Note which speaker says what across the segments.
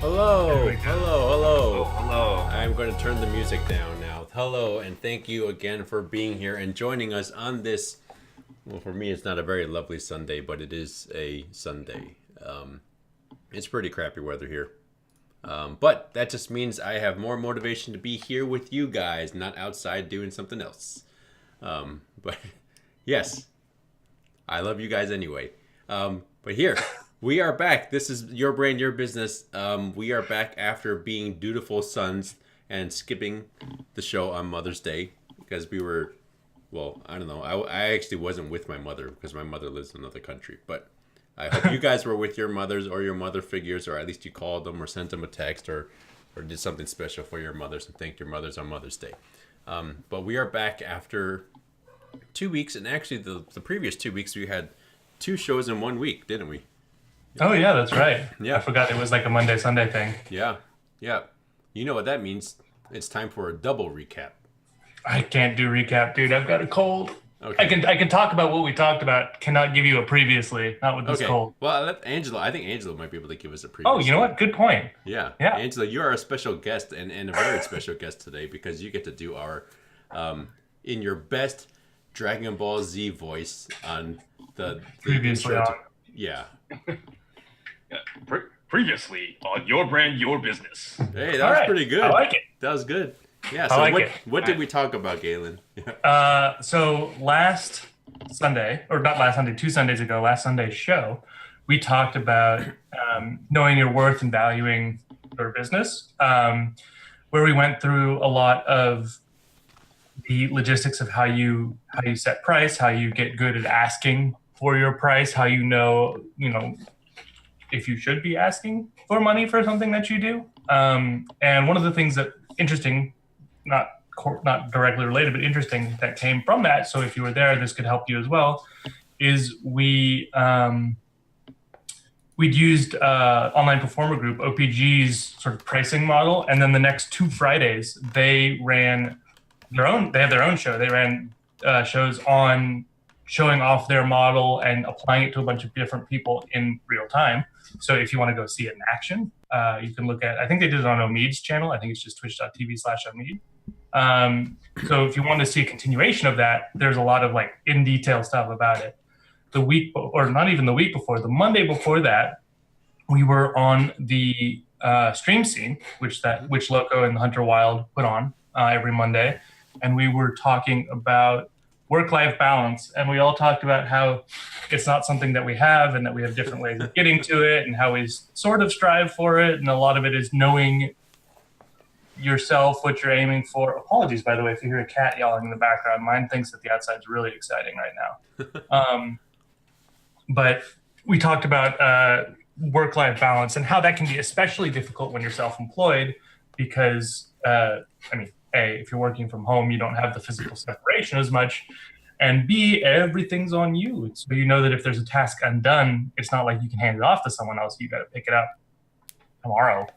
Speaker 1: Hello,
Speaker 2: There we go.
Speaker 1: hello.
Speaker 2: Hello.
Speaker 1: I'm going to turn the music down now. Hello, and thank you again for being here and joining us on this. Well, for me, it's not a very lovely Sunday, but it is a Sunday. It's pretty crappy weather here. But that just means I have more motivation to be here with you guys, not outside doing something else. But yes, I love you guys anyway. But here, we are back. This is Your Brand, Your Business. We are back after being dutiful sons and skipping the show on Mother's Day because we were, well, I don't know. I actually wasn't with my mother because my mother lives in another country. But I hope you guys were with your mothers or your mother figures, or at least you called them or sent them a text or did something special for your mothers and thanked your mothers on Mother's Day. But we are back after 2 weeks, and actually the previous 2 weeks we had 2 shows in 1 week, didn't we?
Speaker 2: Oh yeah, that's right.
Speaker 1: Yeah.
Speaker 2: I forgot it was like a Monday Sunday thing.
Speaker 1: Yeah. You know what that means. It's time for a double recap.
Speaker 2: I can't do recap, dude. I've got a cold.
Speaker 1: Okay.
Speaker 2: I can talk about what we talked about. Cannot give you a previously. Not with this
Speaker 1: Okay.
Speaker 2: cold.
Speaker 1: Well, I think Angelo might be able to give us a preview.
Speaker 2: Oh, you know what? Good point.
Speaker 1: Yeah.
Speaker 2: Yeah.
Speaker 1: Angelo, you are a special guest and a very special guest today because you get to do our, in your best Dragon Ball Z voice on the
Speaker 2: Previously
Speaker 1: intro
Speaker 2: on.
Speaker 1: Yeah.
Speaker 3: Previously on Your Brand, Your Business.
Speaker 1: Hey, that
Speaker 2: All
Speaker 1: was
Speaker 2: right.
Speaker 1: pretty good.
Speaker 2: I like it.
Speaker 1: That was good. Yeah.
Speaker 2: I
Speaker 1: So
Speaker 2: like it.
Speaker 1: what did we talk about, Galen? Yeah.
Speaker 2: So last Sunday, or not last Sunday, 2 Sundays ago, last Sunday's show, we talked about knowing your worth and valuing your business, where we went through a lot of the logistics of how you set price, how you get good at asking for your price, how you know if you should be asking for money for something that you do. And one of the things that interesting, not directly related, but interesting that came from that. So if you were there, this could help you as well. Is we'd used Online Performer Group, OPG's sort of pricing model, and then the next 2 Fridays they ran their own. They had their own show. They ran shows on showing off their model and applying it to a bunch of different people in real time. So if you want to go see it in action, you can look at, I think they did it on Omid's channel. I think it's just twitch.tv/Omid. So if you want to see a continuation of that, there's a lot of like in detail stuff about it. The week, or not even the week before, the Monday before that, we were on the stream scene, which Loco and Hunter Wild put on every Monday. And we were talking about work-life balance, and we all talked about how it's not something that we have and that we have different ways of getting to it and how we sort of strive for it, and a lot of it is knowing yourself, what you're aiming for. Apologies, by the way, if you hear a cat yelling in the background. Mine thinks that the outside's really exciting right now. But we talked about work-life balance and how that can be especially difficult when you're self-employed because, A, if you're working from home, you don't have the physical separation as much. And B, everything's on you. So you know that if there's a task undone, it's not like you can hand it off to someone else. You got to pick it up tomorrow,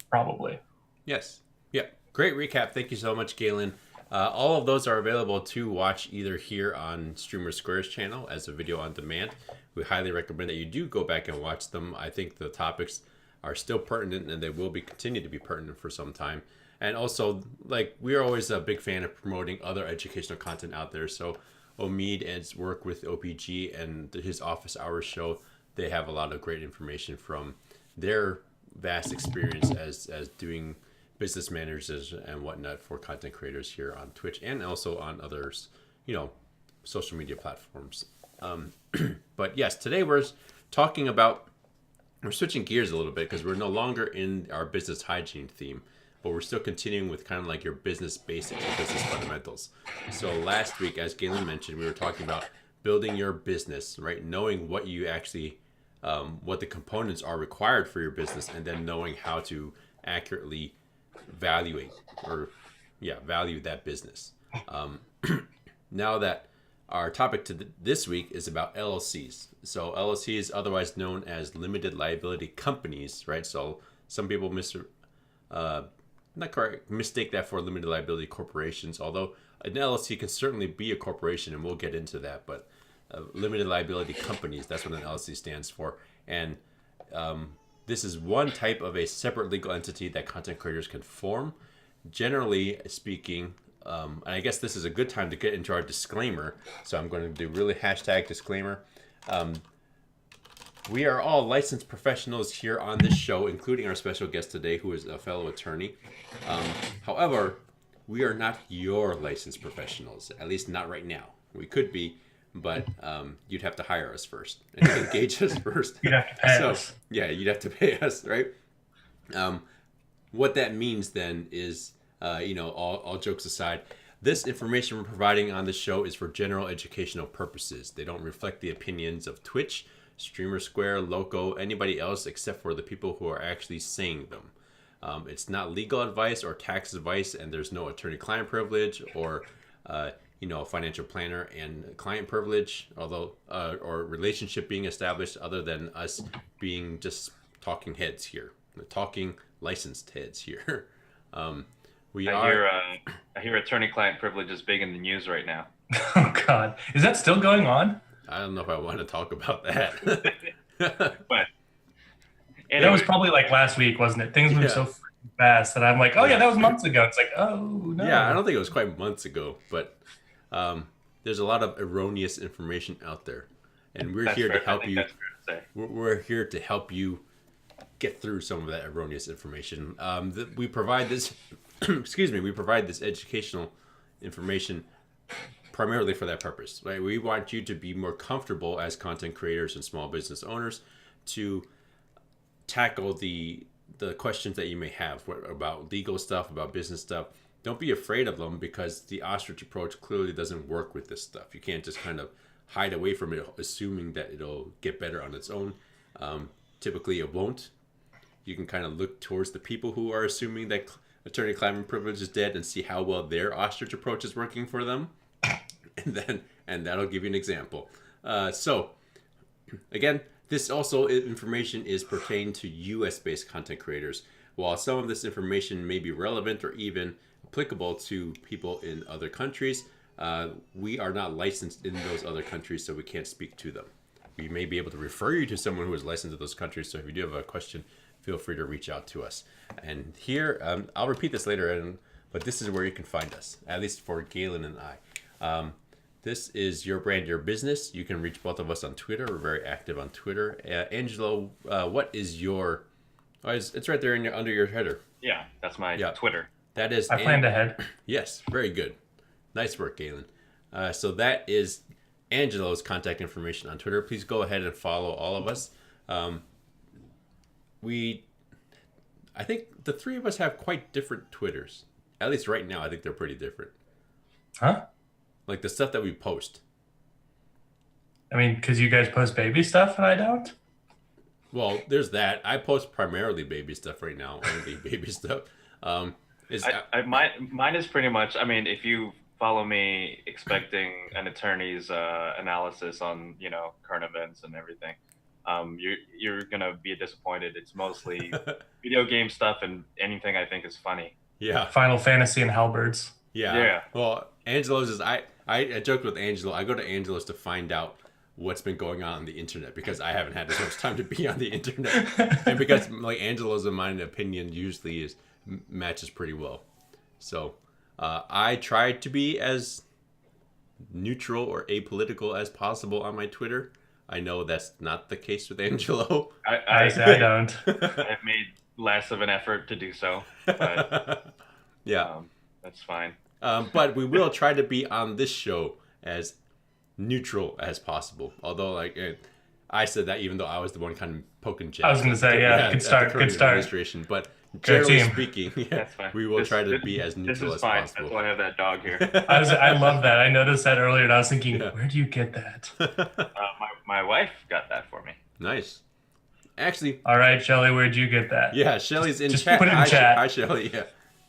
Speaker 2: probably.
Speaker 1: Yes. Yeah. Great recap. Thank you so much, Galen. All of those are available to watch either here on StreamerSquare's channel as a video on demand. We highly recommend that you do go back and watch them. I think the topics are still pertinent and they will continue to be pertinent for some time. And also, like, we're always a big fan of promoting other educational content out there. So Omid and his work with OPG and his office hours show, they have a lot of great information from their vast experience as doing business managers and whatnot for content creators here on Twitch and also on others, social media platforms. But yes, today we're switching gears a little bit because we're no longer in our business hygiene theme, but we're still continuing with kind of like your business basics and business fundamentals. So last week, as Galen mentioned, we were talking about building your business, right? Knowing what you actually, what the components are required for your business, and then knowing how to accurately value that business. Now that our topic this week is about LLCs. So LLCs, otherwise known as limited liability companies, right? So some people mistake that for limited liability corporations, although an LLC can certainly be a corporation, and we'll get into that. But limited liability companies, that's what an LLC stands for. And this is one type of a separate legal entity that content creators can form. Generally speaking, and I guess this is a good time to get into our disclaimer. So I'm going to do really hashtag disclaimer. We are all licensed professionals here on this show, including our special guest today, who is a fellow attorney. However, we are not your licensed professionals, at least not right now. We could be, but you'd have to hire us first and engage us first.
Speaker 2: You'd have to pay us.
Speaker 1: Yeah, you'd have to pay us, right? What that means then is, all jokes aside, this information we're providing on this show is for general educational purposes. They don't reflect the opinions of Twitch, StreamerSquare, Loco, anybody else except for the people who are actually saying them. It's not legal advice or tax advice, and there's no attorney-client privilege or, financial planner and client privilege, although or relationship being established, other than us being just talking heads here, talking licensed heads here. I
Speaker 4: hear attorney-client privilege is big in the news right now.
Speaker 2: Oh God, is that still going on?
Speaker 1: I don't know if I want to talk about that.
Speaker 4: But anyway,
Speaker 2: That was probably like last week, wasn't it? Things move so freaking fast that I'm like, oh yeah, that was months ago. It's like, oh no.
Speaker 1: Yeah, I don't think it was quite months ago, but there's a lot of erroneous information out there, and we're here to help you.
Speaker 4: That's fair to say.
Speaker 1: We're here to help you get through some of that erroneous information. We provide this, we provide this educational information primarily for that purpose, right? We want you to be more comfortable as content creators and small business owners to tackle the questions that you may have about legal stuff, about business stuff. Don't be afraid of them, because the ostrich approach clearly doesn't work with this stuff. You can't just kind of hide away from it, assuming that it'll get better on its own. Typically, it won't. You can kind of look towards the people who are assuming that attorney-client privilege is dead and see how well their ostrich approach is working for them. And that'll give you an example. So, again, this also information is pertaining to U.S.-based content creators. While some of this information may be relevant or even applicable to people in other countries, we are not licensed in those other countries, so we can't speak to them. We may be able to refer you to someone who is licensed in those countries, so if you do have a question, feel free to reach out to us. And here, I'll repeat this later, but this is where you can find us, at least for Galen and I. This is Your Brand, Your Business. You can reach both of us on Twitter. We're very active on Twitter. Angelo, what is your... Oh, it's right there under your header.
Speaker 4: Yeah, that's my Twitter.
Speaker 1: That is...
Speaker 2: I planned ahead.
Speaker 1: Yes, very good. Nice work, Galen. So that is Angelo's contact information on Twitter. Please go ahead and follow all of us. I think the three of us have quite different Twitters. At least right now, I think they're pretty different.
Speaker 2: Huh?
Speaker 1: Like the stuff that we post.
Speaker 2: I mean, because you guys post baby stuff and I don't?
Speaker 1: Well, there's that. I post primarily baby stuff right now. Only baby stuff.
Speaker 4: Mine is pretty much, I mean, if you follow me expecting an attorney's analysis on, current events and everything, you're going to be disappointed. It's mostly video game stuff and anything I think is funny.
Speaker 1: Yeah.
Speaker 2: Final Fantasy and Halberds.
Speaker 1: Yeah. Well, Angelo's is, I joked with Angelo. I go to Angelo's to find out what's been going on the internet, because I haven't had as much time to be on the internet, and because like Angelo's and my opinion usually matches pretty well. So I try to be as neutral or apolitical as possible on my Twitter. I know that's not the case with Angelo.
Speaker 2: I don't.
Speaker 4: I've made less of an effort to do so, but
Speaker 1: yeah,
Speaker 4: that's fine.
Speaker 1: But we will try to be on this show as neutral as possible. Although, like, I said that even though I was the one kind of poking jabs.
Speaker 2: I was going to say, good start.
Speaker 1: Administration, but generally speaking, we will try to be as neutral as possible.
Speaker 4: That's why I have that dog here.
Speaker 2: I love that. I noticed that earlier, and I was thinking, where do you get that?
Speaker 4: My wife got that for me.
Speaker 1: Nice. Actually.
Speaker 2: All right, Shelly, where'd you get that?
Speaker 1: Yeah, Shelly's in
Speaker 2: Just
Speaker 1: chat.
Speaker 2: Put it in chat.
Speaker 1: Hi, Shelly.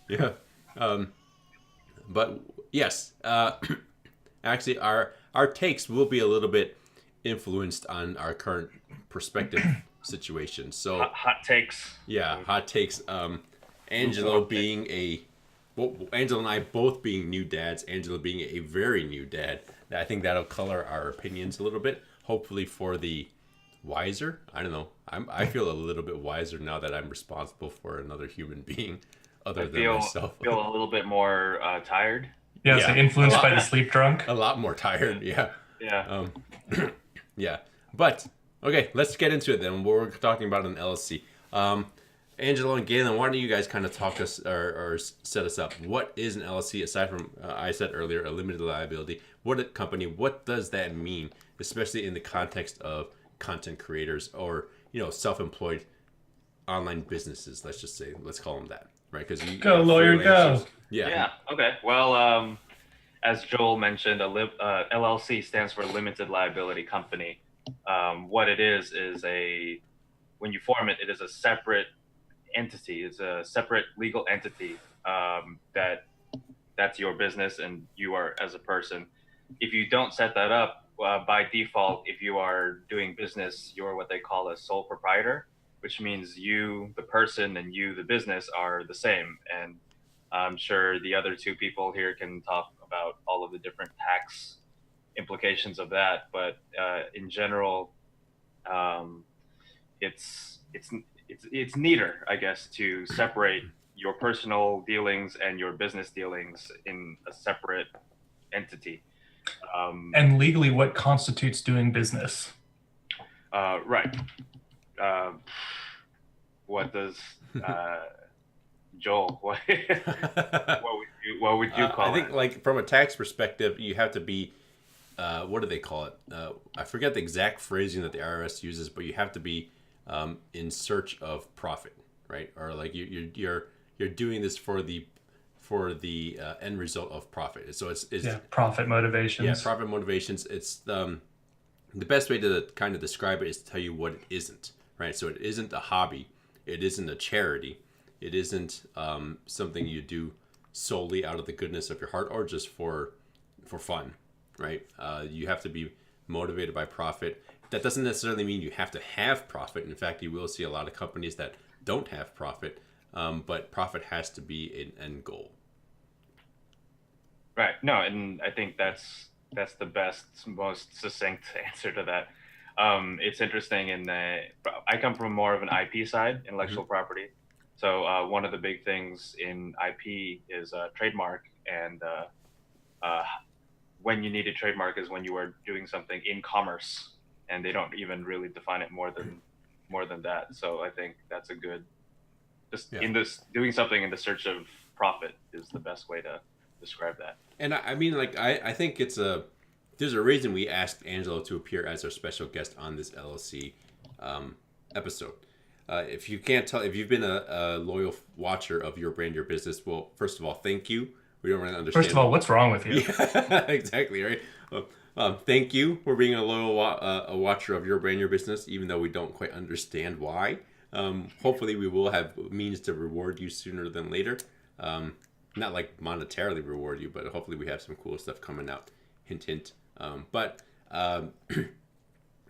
Speaker 1: Yeah. But yes, actually, our takes will be a little bit influenced on our current perspective situation. So
Speaker 4: hot takes.
Speaker 1: Yeah, hot takes. Angelo and I both being new dads. Angelo being a very new dad. I think that'll color our opinions a little bit. Hopefully for the wiser. I don't know. I feel a little bit wiser now that I'm responsible for another human being other than myself.
Speaker 4: I feel a little bit more tired.
Speaker 2: Yeah, so influenced by the sleep drunk.
Speaker 1: A lot more tired, yeah.
Speaker 4: Yeah.
Speaker 1: Yeah. But, okay, let's get into it then. We're talking about an LLC. Angelo and Galen, why don't you guys kind of talk us or set us up? What is an LLC aside from, I said earlier, a limited liability? What a company, what does that mean, especially in the context of content creators or, self-employed online businesses, let's just say, let's call them that, right? Because
Speaker 2: go lawyer, go.
Speaker 4: Yeah. Okay. Well, as Joel mentioned, LLC stands for limited liability company. What it is when you form it, it is a separate entity. It's a separate legal entity that's your business and you are as a person. If you don't set that up, by default, if you are doing business, you're what they call a sole proprietor, which means you, the person, and you, the business, are the same. And I'm sure the other two people here can talk about all of the different tax implications of that. But in general, it's neater, I guess, to separate your personal dealings and your business dealings in a separate entity.
Speaker 2: And legally, what constitutes doing business?
Speaker 4: Right. What does Joel? What would you call it?
Speaker 1: I think, like, from a tax perspective, you have to be. What do they call it? I forget the exact phrasing that the IRS uses, but you have to be in search of profit, right? Or like you're doing this for the end result of profit. So it's
Speaker 2: profit motivations.
Speaker 1: Yeah, profit motivations. It's the best way to kind of describe it is to tell you what it isn't, right? So it isn't a hobby, it isn't a charity, it isn't something you do solely out of the goodness of your heart or just for fun, right? You have to be motivated by profit. That doesn't necessarily mean you have to have profit. In fact, you will see a lot of companies that don't have profit, but profit has to be an end goal.
Speaker 4: Right. No, and I think that's the best, most succinct answer to that. It's interesting in that I come from more of an IP side, intellectual property. So one of the big things in IP is trademark, and when you need a trademark is when you are doing something in commerce, and they don't even really define it more than that. So I think that's a good, in this doing something in the search of profit is the best way to describe that.
Speaker 1: And I mean, like, I think there's a reason we asked Angelo to appear as our special guest on this LLC episode. If you can't tell, if you've been a loyal watcher of Your Brand, Your Business, well, first of all, thank you. We don't really understand.
Speaker 2: First of all, what's wrong with you?
Speaker 1: Yeah, exactly, right? Thank you for being a loyal watcher of Your Brand, Your Business, even though we don't quite understand why. Hopefully we will have means to reward you sooner than later. Not like monetarily reward you, but hopefully we have some cool stuff coming out. Hint, hint. But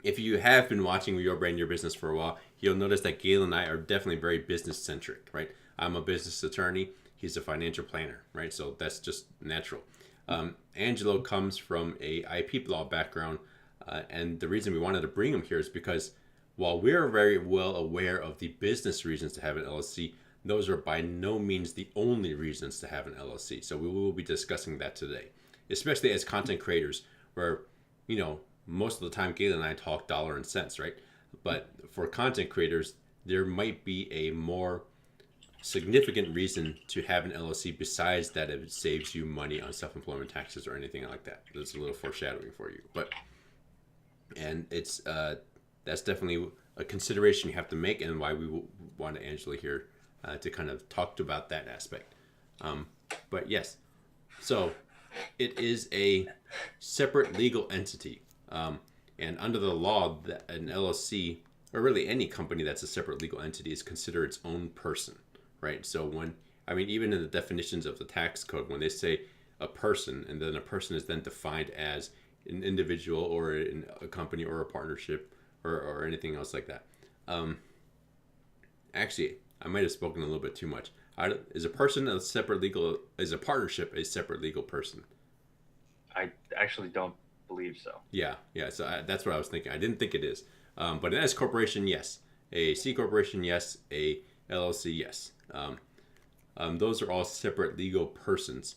Speaker 1: if you have been watching Your Brand, Your Business for a while, you'll notice that Galen and I are definitely very business centric, right? I'm a business attorney. He's a financial planner, right? So that's just natural. Angelo comes from a IP law background, and the reason we wanted to bring him here is because while we're very well aware of the business reasons to have an LLC, those are by no means the only reasons to have an LLC. So we will be discussing that today, especially as content creators, where, most of the time Galen and I talk dollar and cents, right? But for content creators, there might be a more significant reason to have an LLC besides that it saves you money on self-employment taxes or anything like that. That's a little foreshadowing for you. And it's that's definitely a consideration you have to make, and why we wanted Angela here to kind of talk about that aspect. But yes, so it is a separate legal entity. And under the law, an LLC, or really any company that's a separate legal entity, is considered its own person, right? So even in the definitions of the tax code, when they say a person, and then a person is then defined as an individual or a company or a partnership or anything else like that. Actually, I might have spoken a little bit too much. Is a partnership a separate legal person?
Speaker 4: I actually don't believe so.
Speaker 1: Yeah. So that's what I was thinking. I didn't think it is, But an S corporation, yes. A C corporation, yes. A LLC, yes. Those are all separate legal persons.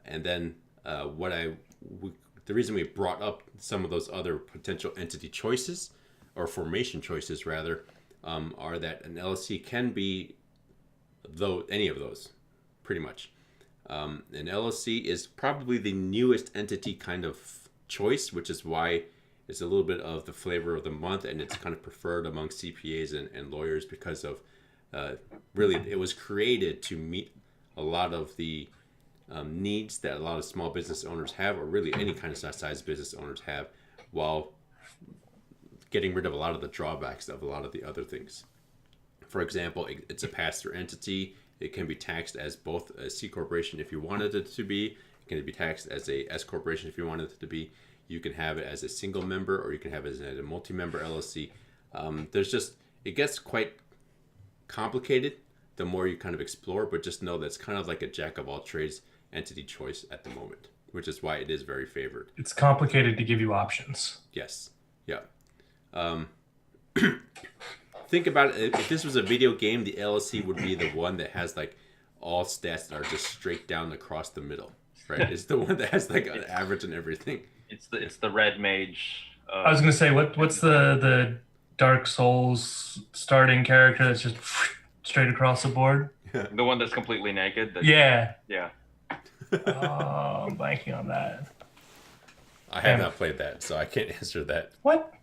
Speaker 1: And then the reason we brought up some of those other potential entity choices, or formation choices rather, are that an LLC can be any of those, pretty much. An LLC is probably the newest entity kind of choice, which is why it's a little bit of the flavor of the month, and it's kind of preferred among CPAs and lawyers because of really it was created to meet a lot of the needs that a lot of small business owners have, or really any kind of size business owners have, while getting rid of a lot of the drawbacks of a lot of the other things. For example, it's a pass-through entity. It can be taxed as both a C corporation if you wanted it to be. It can be taxed as a S corporation if you wanted it to be. You can have it as a single member, or you can have it as a multi-member LLC. It gets quite complicated the more you kind of explore, but just know that it's kind of like a jack of all trades entity choice at the moment, which is why it is very favored.
Speaker 2: It's complicated to give you options.
Speaker 1: Yes. Yeah. Think about it. If this was a video game, the LLC would be the one that has like all stats that are just straight down across the middle, right? It's the one that has like an average and everything.
Speaker 4: It's the red mage.
Speaker 2: I was gonna say, what's the Dark Souls starting character that's just straight across the board?
Speaker 4: The one that's completely naked.
Speaker 2: Yeah.
Speaker 4: Yeah.
Speaker 2: Oh, I'm blanking on that.
Speaker 1: I have not played that, so I can't answer that.
Speaker 2: What?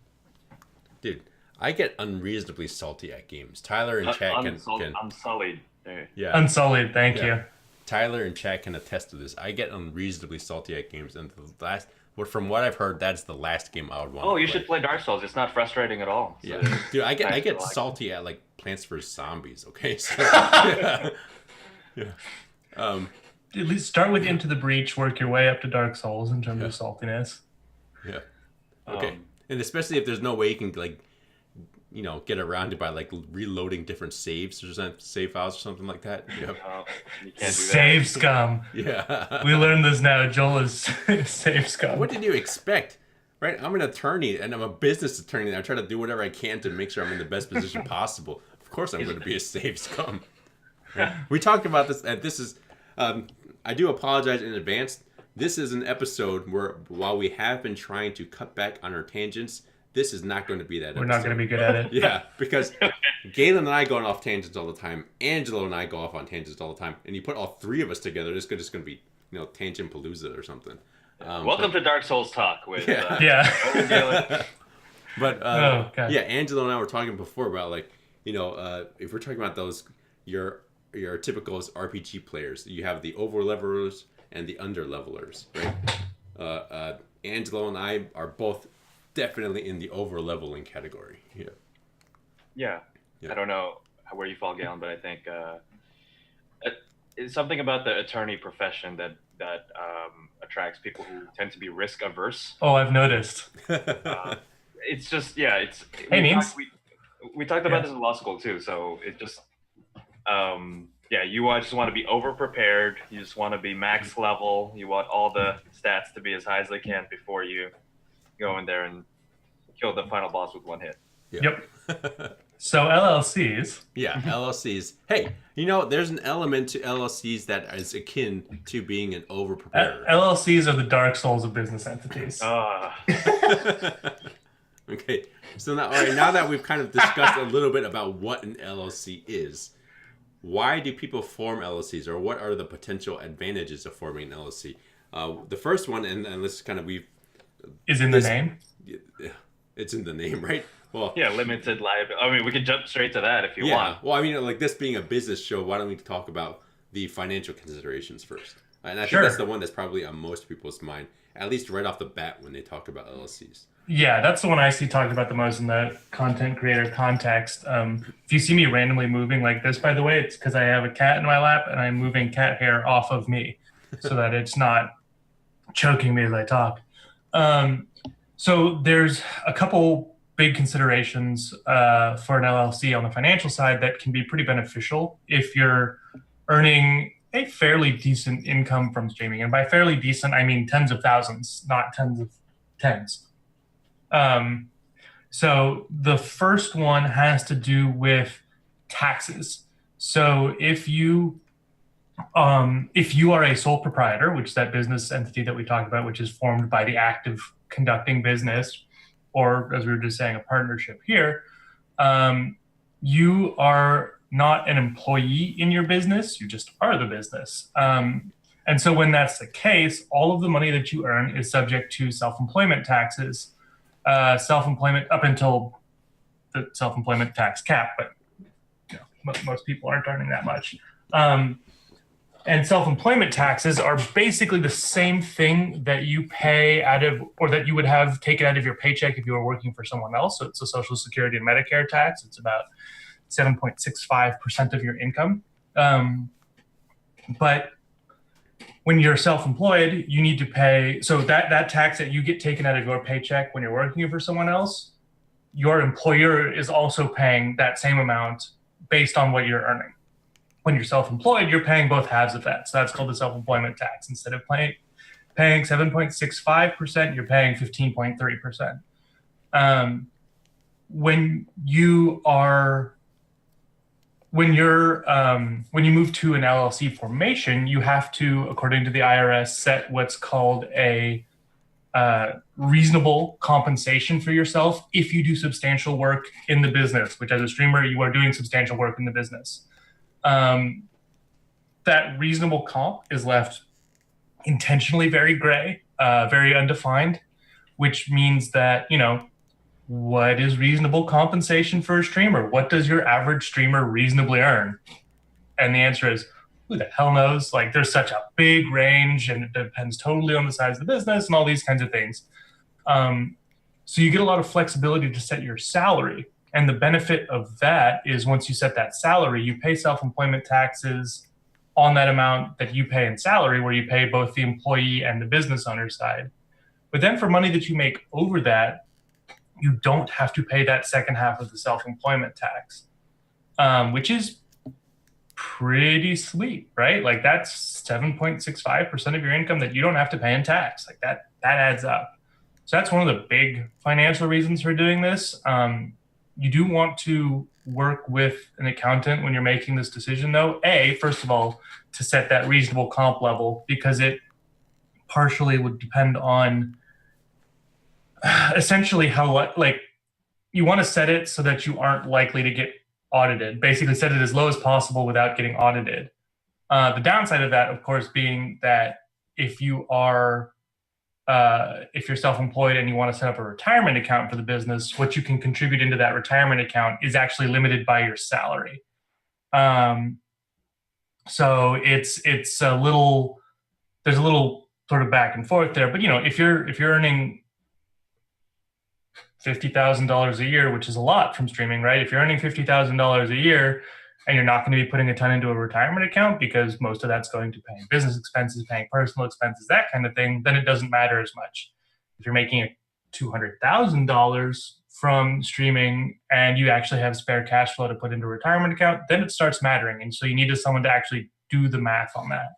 Speaker 1: Dude, I get unreasonably salty at games. Tyler and Chat can
Speaker 4: Unsullied.
Speaker 1: Yeah.
Speaker 2: Unsullied, thank you.
Speaker 1: Tyler and Chat can attest to this. I get unreasonably salty at games, and from what I've heard, that's the last game I would want.
Speaker 4: Oh, you should play Dark Souls. It's not frustrating at all. So
Speaker 1: yeah, dude, I get salty at like Plants vs Zombies. Okay, so, yeah.
Speaker 2: At least start with Into the Breach, work your way up to Dark Souls in terms of saltiness.
Speaker 1: Yeah. Okay. And especially if there's no way you can get around it by like reloading different saves or save files or something like that. Yep.
Speaker 4: You can't do that.
Speaker 2: Save scum.
Speaker 1: Yeah.
Speaker 2: We learned this now. Joel is save scum.
Speaker 1: What did you expect? Right? I'm an attorney and I'm a business attorney and I try to do whatever I can to make sure I'm in the best position possible. Of course I'm going to be a save scum. Right? We talked about this, and this is I do apologize in advance. This is an episode where, while we have been trying to cut back on our tangents, this is not going to be that episode.
Speaker 2: We're not going to be good at it.
Speaker 1: Yeah, because Galen and I go off tangents all the time. Angelo and I go off on tangents all the time. And you put all three of us together, it's just going to be, Tangent Palooza or something.
Speaker 4: Welcome to Dark Souls Talk with
Speaker 2: yeah.
Speaker 1: But Angelo and I were talking before about if we're talking about those your typical RPG players, you have the over levelers and the under levelers, right? Angelo and I are both definitely in the over leveling category.
Speaker 4: Yeah. I don't know where you fall, Galen, but I think it's something about the attorney profession that attracts people who tend to be risk averse.
Speaker 2: Oh, I've noticed.
Speaker 4: It's just we talked about this in law school too, so it just you just want to be over prepared. You just want to be max level. You want all the stats to be as high as they can before you go in there and kill the final boss with one hit.
Speaker 2: Yep. So LLCs.
Speaker 1: Yeah, LLCs. Hey, there's an element to LLCs that is akin to being an over-preparer.
Speaker 2: LLCs are the Dark Souls of business entities.
Speaker 1: Okay, so now that we've kind of discussed a little bit about what an LLC is, why do people form LLCs, or what are the potential advantages of forming an LLC? The first one, and let's kind of
Speaker 2: is in the name.
Speaker 1: It's in the name, right? Well,
Speaker 4: limited liability. I mean, we could jump straight to that if you want.
Speaker 1: Well, I mean, like this being a business show, why don't we talk about the financial considerations first? And I think that's the one that's probably on most people's mind, at least right off the bat when they talk about LLCs.
Speaker 2: Yeah, that's the one I see talked about the most in the content creator context. If you see me randomly moving like this, by the way, it's because I have a cat in my lap and I'm moving cat hair off of me so that it's not choking me as I talk. So there's a couple big considerations for an LLC on the financial side that can be pretty beneficial if you're earning a fairly decent income from streaming. And by fairly decent, I mean tens of thousands, not tens of tens. So the first one has to do with taxes. So if you are a sole proprietor, which is that business entity that we talked about, which is formed by the act of conducting business, or as we were just saying, a partnership here, you are not an employee in your business, you just are the business. And so when that's the case, all of the money that you earn is subject to self-employment taxes, self-employment up until the self-employment tax cap, but you know, most people aren't earning that much. And self-employment taxes are basically the same thing that you pay out of, or that you would have taken out of your paycheck if you were working for someone else. So it's a Social Security and Medicare tax. It's about 7.65% of your income. But when you're self-employed, you need to pay, so that tax that you get taken out of your paycheck when you're working for someone else, your employer is also paying that same amount based on what you're earning. When you're self-employed, you're paying both halves of that. So that's called the self-employment tax. Instead of paying 7.65%, you're paying 15.3%. When you move to an LLC formation, you have to, according to the IRS, set what's called a reasonable compensation for yourself if you do substantial work in the business, which as a streamer, you are doing substantial work in the business. That reasonable comp is left intentionally very gray, very undefined, which means that, you know, what is reasonable compensation for a streamer? What does your average streamer reasonably earn? And the answer is, who the hell knows? Like, there's such a big range, and it depends totally on the size of the business and all these kinds of things. So you get a lot of flexibility to set your salary. And the benefit of that is once you set that salary, you pay self-employment taxes on that amount that you pay in salary, where you pay both the employee and the business owner side. But then for money that you make over that, you don't have to pay that second half of the self-employment tax, which is pretty sweet, right? Like that's 7.65% of your income that you don't have to pay in tax. Like that adds up. So that's one of the big financial reasons for doing this. You do want to work with an accountant when you're making this decision, though. First of all, to set that reasonable comp level, because it partially would depend on essentially how, like, you want to set it so that you aren't likely to get audited. Basically, set it as low as possible without getting audited. The downside of that, of course, being that if you're self-employed and you want to set up a retirement account for the business, what you can contribute into that retirement account is actually limited by your salary. So there's a little sort of back and forth there. But you know, if you're earning $50,000 a year, which is a lot from streaming, right? If you're earning $50,000 a year and you're not going to be putting a ton into a retirement account because most of that's going to paying business expenses, paying personal expenses, that kind of thing, then it doesn't matter as much. If you're making $200,000 from streaming and you actually have spare cash flow to put into a retirement account, then it starts mattering. And so you need someone to actually do the math on that.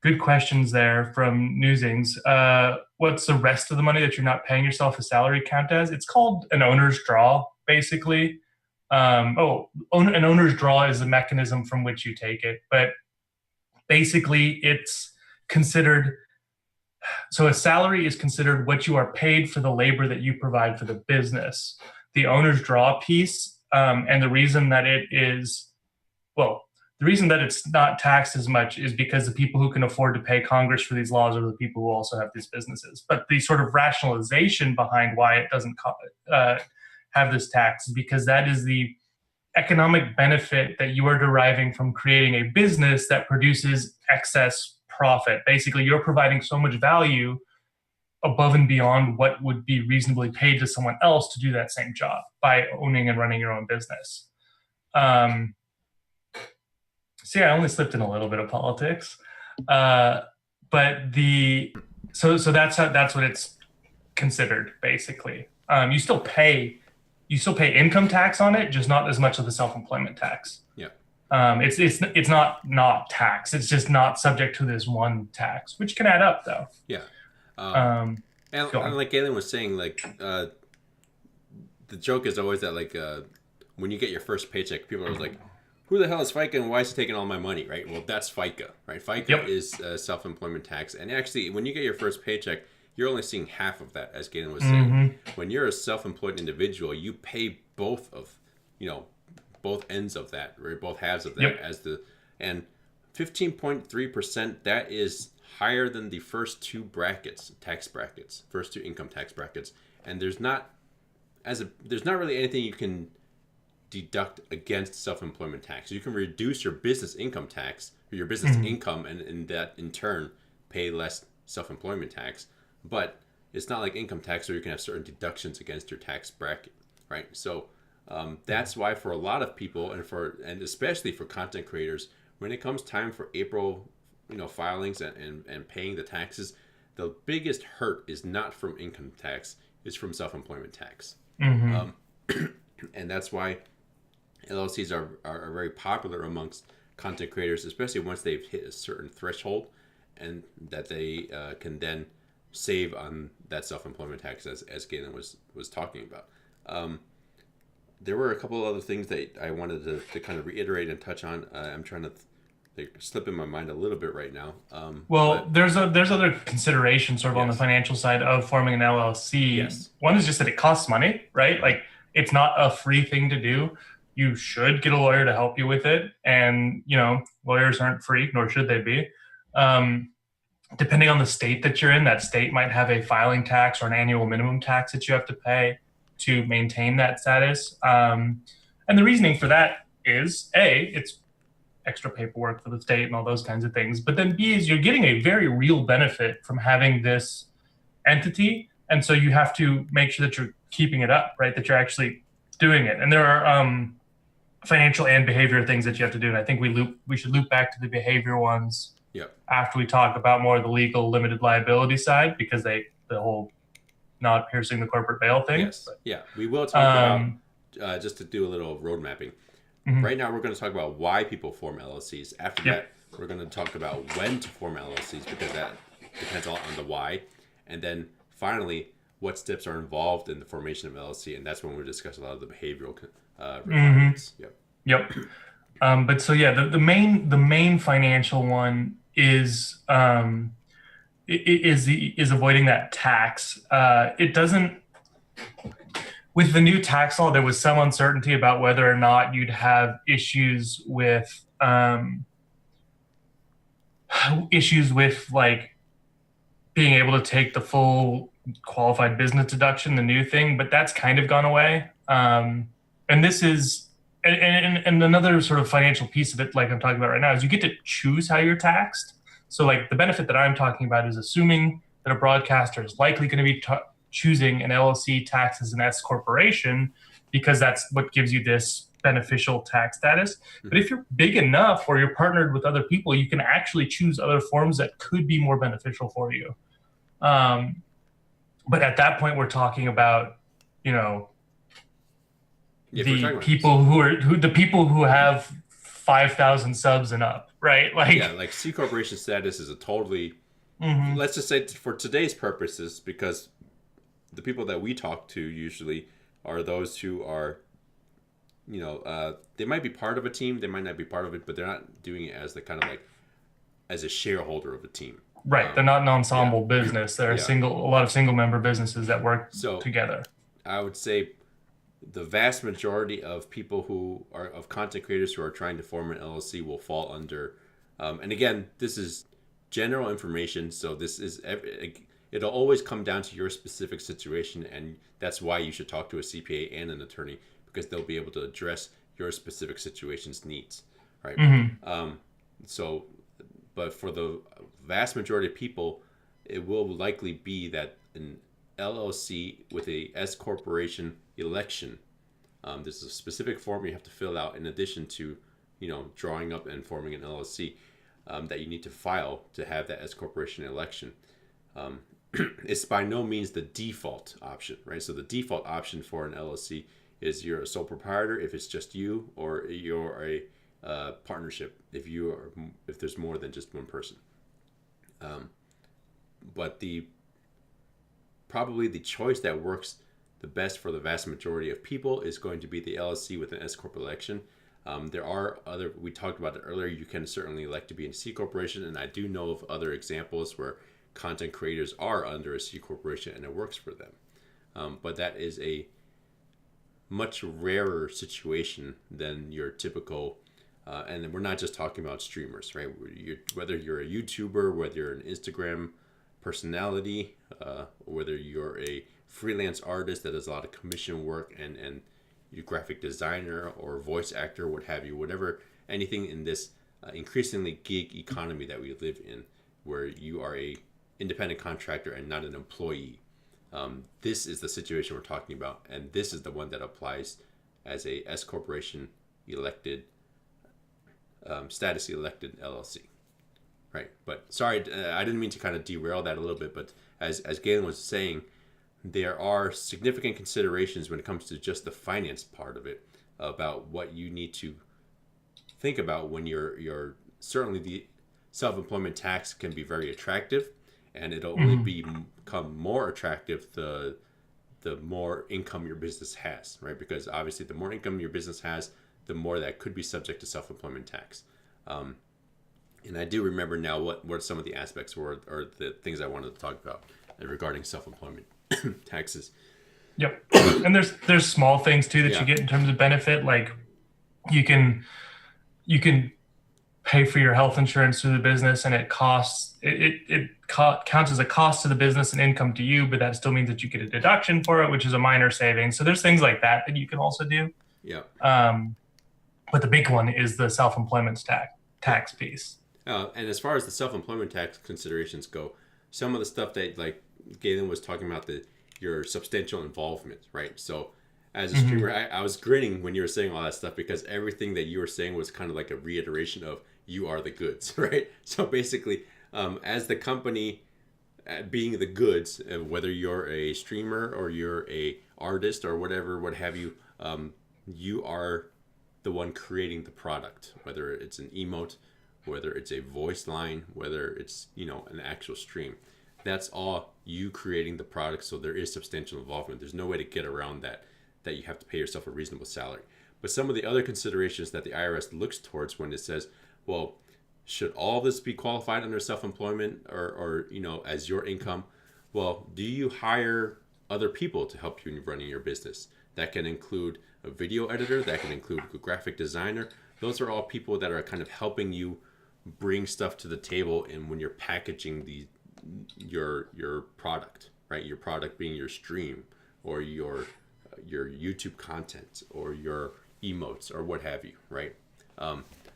Speaker 2: Good questions there from Newsings. What's the rest of the money that you're not paying yourself a salary count as? It's called an owner's draw, basically. An owner's draw is the mechanism from which you take it. But basically, it's considered, so a salary is considered what you are paid for the labor that you provide for the business. The owner's draw piece, and the reason that the reason that it's not taxed as much is because the people who can afford to pay Congress for these laws are the people who also have these businesses. But the sort of rationalization behind why it doesn't have this tax is because that is the economic benefit that you are deriving from creating a business that produces excess profit. Basically, you're providing so much value above and beyond what would be reasonably paid to someone else to do that same job by owning and running your own business. See, I only slipped in a little bit of politics, but so that's what it's considered basically. You still pay income tax on it, just not as much of the self-employment tax.
Speaker 1: Yeah.
Speaker 2: It's not tax. It's just not subject to this one tax, which can add up though.
Speaker 1: Yeah. And like Galen was saying, like the joke is always that like when you get your first paycheck, people are always like, who the hell is FICA and why is he taking all my money, right? Well, that's FICA, right? FICA is self-employment tax. And actually, when you get your first paycheck, you're only seeing half of that, as Galen was saying. When you're a self-employed individual, you pay both of, both ends of that, right? Both halves of that and 15.3%, that is higher than the first two first two income tax brackets. And there's not really anything you can deduct against self-employment tax. You can reduce your business income tax or your business income, and that in turn pay less self-employment tax. But it's not like income tax where you can have certain deductions against your tax bracket, right? So that's why for a lot of people, and especially for content creators, when it comes time for April, filings and paying the taxes, the biggest hurt is not from income tax; it's from self-employment tax. And that's why LLCs are very popular amongst content creators, especially once they've hit a certain threshold, and that they can then save on that self-employment tax, as Galen was talking about. There were a couple of other things that I wanted to kind of reiterate and touch on. I'm trying to they slip in my mind a little bit right now.
Speaker 2: There's other considerations sort of on the financial side of forming an LLC.
Speaker 1: Yes.
Speaker 2: One is just that it costs money, right? Like it's not a free thing to do. You should get a lawyer to help you with it. And, lawyers aren't free, nor should they be. Depending on the state that you're in, that state might have a filing tax or an annual minimum tax that you have to pay to maintain that status. And the reasoning for that is, A, it's extra paperwork for the state and all those kinds of things. But then B is you're getting a very real benefit from having this entity. And so you have to make sure that you're keeping it up, right? That you're actually doing it. And there are financial and behavior things that you have to do. And I think we should loop back to the behavior ones after we talk about more of the legal limited liability side, because the whole not piercing the corporate veil thing.
Speaker 1: Yes. But, we will talk about, just to do a little road mapping. Right now, we're going to talk about why people form LLCs. After that, we're going to talk about when to form LLCs, because that depends all on the why. And then finally, what steps are involved in the formation of LLC, and that's when we'll discuss a lot of the behavioral requirements.
Speaker 2: But so the main financial one is avoiding that tax. It doesn't. With the new tax law, there was some uncertainty about whether or not you'd have issues with like being able to take the full qualified business deduction, the new thing, but that's kind of gone away. And this is and another sort of financial piece of it, like I'm talking about right now, is you get to choose how you're taxed. So like the benefit that I'm talking about is assuming that a broadcaster is likely going to be choosing an LLC tax as an S corporation, because that's what gives you this beneficial tax status. But if you're big enough or you're partnered with other people, you can actually choose other forms that could be more beneficial for you. But at that point, we're talking about, the people who have 5,000 subs and up, right?
Speaker 1: Like C corporation status is a totally, let's just say for today's purposes, because the people that we talk to usually are those who are, they might be part of a team, they might not be part of it, but they're not doing it as the kind of like as a shareholder of a team.
Speaker 2: Right. They're not an ensemble business. They're a lot of single member businesses that work together.
Speaker 1: I would say the vast majority of people who are of content creators who are trying to form an LLC will fall under, and again, this is general information. So this is, it'll always come down to your specific situation. And that's why you should talk to a CPA and an attorney, because they'll be able to address your specific situation's needs. Right. But for the vast majority of people, it will likely be that an LLC with a S corporation election. There's a specific form you have to fill out in addition to, drawing up and forming an LLC that you need to file to have that S corporation election. It's by no means the default option, right? So the default option for an LLC is you're a sole proprietor if it's just you, or you're a partnership if there's more than just one person. But probably the choice that works the best for the vast majority of people is going to be the LLC with an S corp election. There are other, we talked about it earlier, you can certainly elect to be a C corporation, and I do know of other examples where content creators are under a C corporation and it works for them. But that is a much rarer situation than your typical, and we're not just talking about streamers, right? Whether you're a YouTuber, whether you're an Instagram personality, whether you're a freelance artist that does a lot of commission work and you graphic designer or voice actor, what have you, whatever, anything in this increasingly gig economy that we live in, where you are a independent contractor and not an employee. This is the situation we're talking about, and this is the one that applies as a S corporation elected, status elected LLC, right? But sorry, I didn't mean to kind of derail that a little bit, but as Galen was saying, there are significant considerations when it comes to just the finance part of it, about what you need to think about when you're certainly the self-employment tax can be very attractive, and it'll only become more attractive the more income your business has, right? Because obviously the more income your business has, the more that could be subject to self-employment tax. And I do remember now what some of the aspects were, or the things I wanted to talk about regarding self-employment taxes.
Speaker 2: Yep. And there's small things too that you get in terms of benefit. Like you can pay for your health insurance through the business, and it counts as a cost to the business and income to you, but that still means that you get a deduction for it, which is a minor saving. So there's things like that you can also do.
Speaker 1: Yeah.
Speaker 2: But the big one is the self-employment tax piece.
Speaker 1: And as far as the self-employment tax considerations go, some of the stuff that like Galen was talking about, your substantial involvement, right? So as a streamer, I was grinning when you were saying all that stuff, because everything that you were saying was kind of like a reiteration of you are the goods, right? So basically, as the company being the goods, whether you're a streamer or you're a artist or whatever, what have you, you are the one creating the product, whether it's an emote, whether it's a voice line, whether it's, an actual stream. That's all you creating the product, so there is substantial involvement. There's no way to get around that you have to pay yourself a reasonable salary. But some of the other considerations that the IRS looks towards when it says, well, should all this be qualified under self-employment or as your income? Well, do you hire other people to help you in running your business? That can include a video editor, that can include a graphic designer. Those are all people that are kind of helping you bring stuff to the table, and when you're packaging your product, right? Your product being your stream or your YouTube content or your emotes or what have you, right?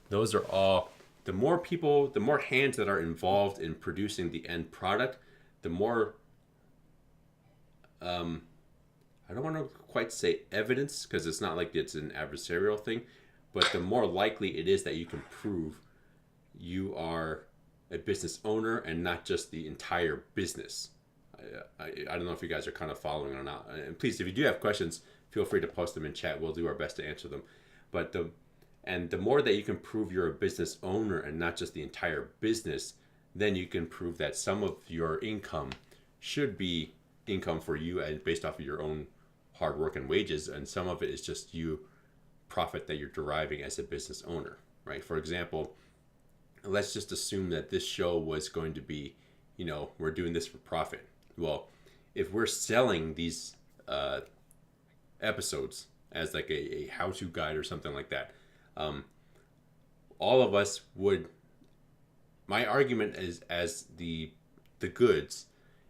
Speaker 1: Those are all, the more people, the more hands that are involved in producing the end product, the more, I don't want to quite say evidence, because it's not like it's an adversarial thing, but the more likely it is that you can prove you are a business owner and not just the entire business. I don't know if you guys are kind of following or not. And please, if you do have questions, feel free to post them in chat. We'll do our best to answer them. But the more that you can prove you're a business owner and not just the entire business, then you can prove that some of your income should be income for you and based off of your own hard work and wages, and some of it is just profit that you're deriving as a business owner, right? For example, let's just assume that this show was going to be, we're doing this for profit. Well, if we're selling these episodes as like a how-to guide or something like that, all of us would, my argument is, as the goods,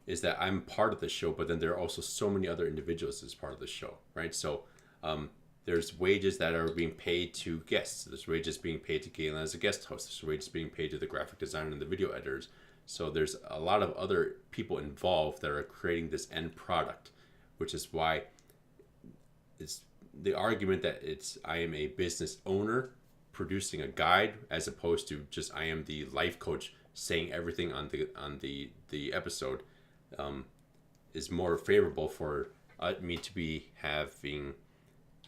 Speaker 1: is that I'm part of the show, but then there are also so many other individuals as part of the show, right? So there's wages that are being paid to guests. There's wages being paid to Galen as a guest host. There's wages being paid to the graphic designer and the video editors. So there's a lot of other people involved that are creating this end product, which is why it's the argument that I am a business owner producing a guide, as opposed to just I am the life coach saying everything on the episode, is more favorable for me to be having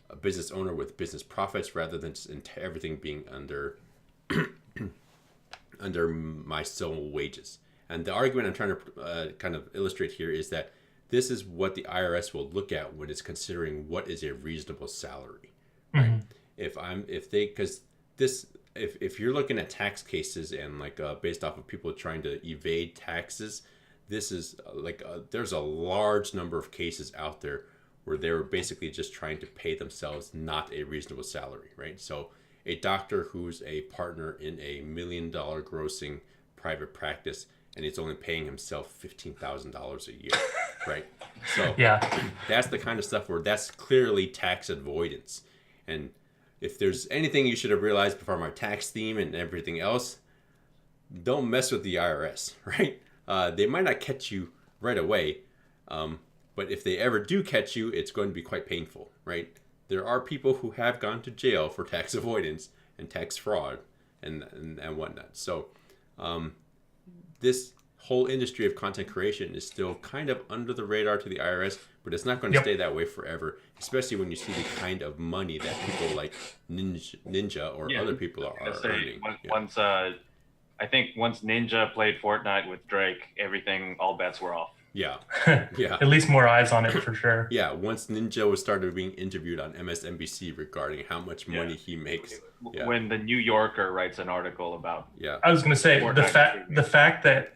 Speaker 1: a business owner with business profits rather than just everything being under my sole wages. And the argument I'm trying to kind of illustrate here is that this is what the IRS will look at when it's considering what is a reasonable salary. Right? If you're looking at tax cases and like based off of people trying to evade taxes, this is there's a large number of cases out there where they were basically just trying to pay themselves not a reasonable salary, right? So a doctor who's a partner in a $1 million grossing private practice and he's only paying himself $15,000 a year, right? So that's the kind of stuff where that's clearly tax avoidance. And if there's anything you should have realized from our tax theme and everything else, don't mess with the IRS, right? They might not catch you right away, but if they ever do catch you, it's going to be quite painful, right? There are people who have gone to jail for tax avoidance and tax fraud and whatnot. So this whole industry of content creation is still kind of under the radar to the IRS, but it's not going to stay that way forever, especially when you see the kind of money that people like Ninja or other people are earning.
Speaker 4: Once I think once Ninja played Fortnite with Drake, all bets were off.
Speaker 1: Yeah.
Speaker 2: At least more eyes on it for sure.
Speaker 1: Yeah, once Ninja started being interviewed on MSNBC regarding how much money he makes. Yeah.
Speaker 4: When the New Yorker writes an article about.
Speaker 2: Yeah. I was going to say the fact that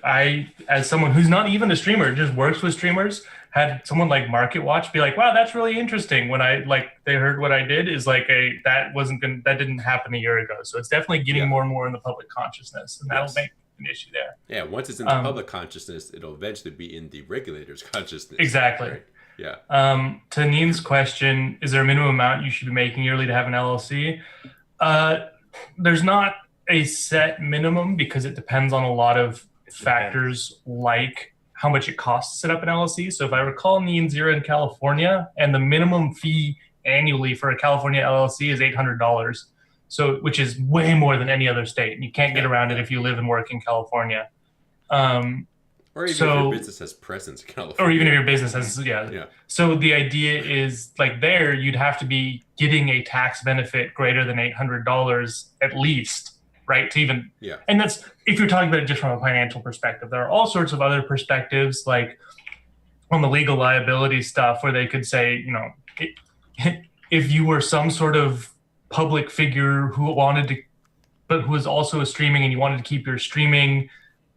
Speaker 2: I, as someone who's not even a streamer, just works with streamers, had someone like Market Watch be like, "Wow, that's really interesting." When they heard what I did, is like that didn't happen a year ago. So it's definitely getting more and more in the public consciousness, and that'll make an issue there.
Speaker 1: Yeah, once it's in the public consciousness, it'll eventually be in the regulator's consciousness.
Speaker 2: Exactly.
Speaker 1: Right? Yeah.
Speaker 2: To Neen's question, is there a minimum amount you should be making yearly to have an LLC? There's not a set minimum because it depends on a lot of factors like how much it costs to set up an LLC. So if I recall, Neen's, you're in California, and the minimum fee annually for a California LLC is $800. So, which is way more than any other state. And you can't get around it if you live and work in California.
Speaker 1: Or even if your business has presence in California.
Speaker 2: Or even if your business has, yeah. So the idea is like there, you'd have to be getting a tax benefit greater than $800 at least, right? To even, and that's, if you're talking about it just from a financial perspective. There are all sorts of other perspectives, like on the legal liability stuff, where they could say, you know, if you were some sort of public figure who who was also streaming and you wanted to keep your streaming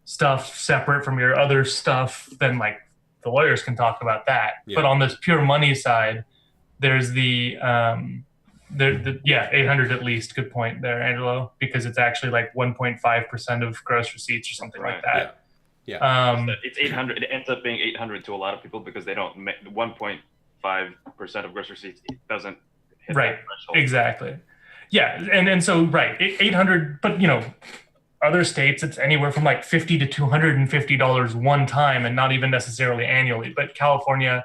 Speaker 2: stuff separate from your other stuff, then like the lawyers can talk about that. But on this pure money side, there's the 800 at least. Good point there, Angelo, because it's actually like 1.5% of gross receipts or something like that.
Speaker 4: It's 800. It ends up being 800 to a lot of people because they don't make 1.5% of gross receipts. It doesn't hit that threshold.
Speaker 2: Exactly. Yeah, and so 800, but you know, other states it's anywhere from like $50 to $250 one time, and not even necessarily annually. But California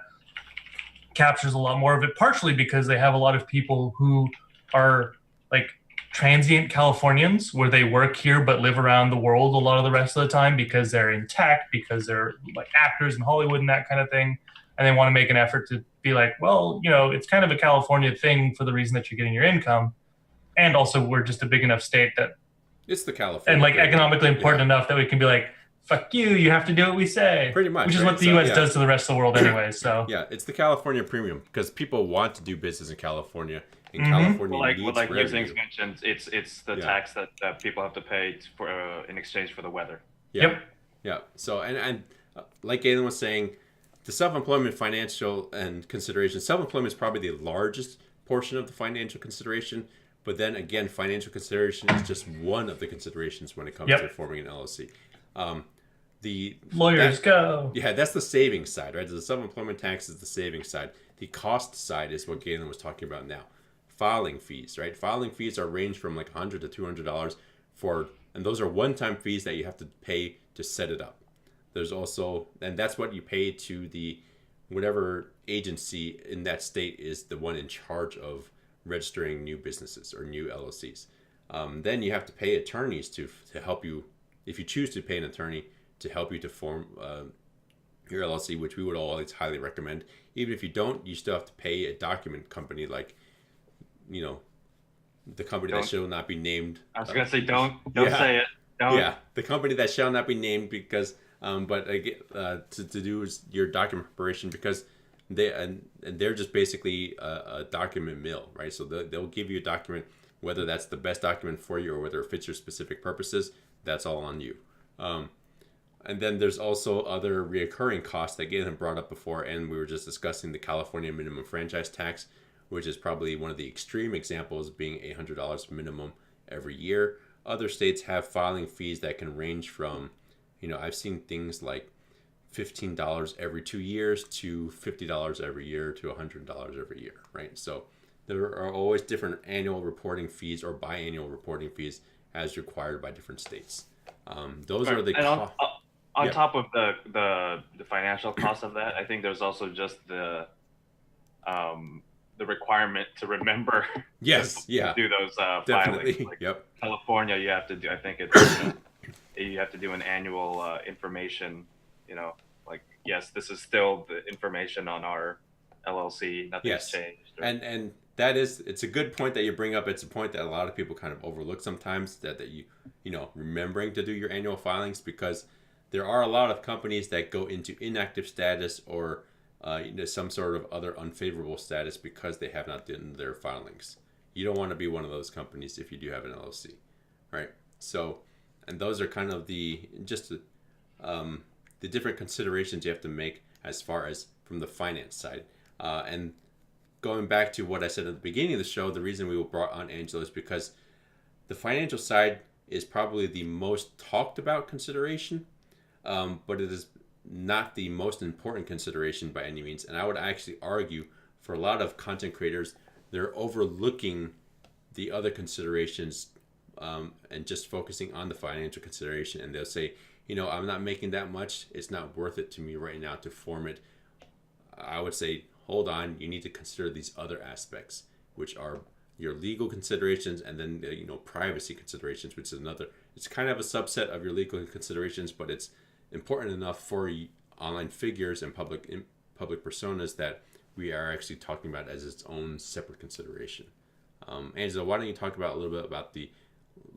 Speaker 2: captures a lot more of it, partially because they have a lot of people who are like transient Californians, where they work here but live around the world a lot of the rest of the time because they're in tech, because they're like actors in Hollywood and that kind of thing. And they want to make an effort to be like, well, you know, it's kind of a California thing for the reason that you're getting your income. And also we're just a big enough state that
Speaker 1: it's the California
Speaker 2: and like economically important enough that we can be like, fuck you have to do what we say.
Speaker 1: Pretty much.
Speaker 2: Which is what the US does to the rest of the world anyway. So
Speaker 1: it's the California premium because people want to do business in California. And California needs
Speaker 4: like Musings mentioned, it's the tax that people have to pay for in exchange for the weather.
Speaker 1: Yeah. So and like Galen was saying, the self-employment financial and consideration. Self-employment is probably the largest portion of the financial consideration. But then again, financial consideration is just one of the considerations when it comes to forming an LLC. The
Speaker 2: lawyers go.
Speaker 1: Yeah, that's the savings side, right? The self-employment tax is the savings side. The cost side is what Galen was talking about now. Filing fees, right? Filing fees are range from like $100 to $200 and those are one-time fees that you have to pay to set it up. There's also, and that's what you pay to the whatever agency in that state is the one in charge of registering new businesses or new LLCs. Then you have to pay attorneys to help you, if you choose to pay an attorney to help you to form your LLC, which we would always highly recommend. Even if you don't, you still have to pay a document company like, you know, the company that shall not be named.
Speaker 4: I was going to say, don't say it. Don't.
Speaker 1: Yeah, the company that shall not be named because But again, to do your document preparation, because they're just basically a document mill, right? So they'll give you a document, whether that's the best document for you or whether it fits your specific purposes. That's all on you. And then there's also other reoccurring costs that Galen brought up before, and we were just discussing the California minimum franchise tax, which is probably one of the extreme examples, being $800 minimum every year. Other states have filing fees that can range from, I've seen things like $15 every 2 years to $50 every year to $100 every year, right? So there are always different annual reporting fees or biannual reporting fees as required by different states. Those are the
Speaker 4: on top of the financial cost of that, I think there's also just the requirement to remember to do those filings. Like
Speaker 1: yep.
Speaker 4: California, you have to do. I think it's you have to do an annual information. Like yes, this is still the information on our LLC. Nothing's changed.
Speaker 1: And it's a good point that you bring up. It's a point that a lot of people kind of overlook sometimes, that you remembering to do your annual filings, because there are a lot of companies that go into inactive status or some sort of other unfavorable status because they have not done their filings. You don't want to be one of those companies if you do have an LLC, right? So, and those are kind of the different considerations you have to make as far as from the finance side. And going back to what I said at the beginning of the show, the reason we brought on Angelo is because the financial side is probably the most talked about consideration, but it is not the most important consideration by any means. And I would actually argue for a lot of content creators, they're overlooking the other considerations and just focusing on the financial consideration. And they'll say, I'm not making that much. It's not worth it to me right now to form it. I would say, hold on, you need to consider these other aspects, which are your legal considerations and then privacy considerations, which is it's kind of a subset of your legal considerations, but it's important enough for online figures and public personas that we are actually talking about as its own separate consideration. Angela, why don't you talk about a little bit about the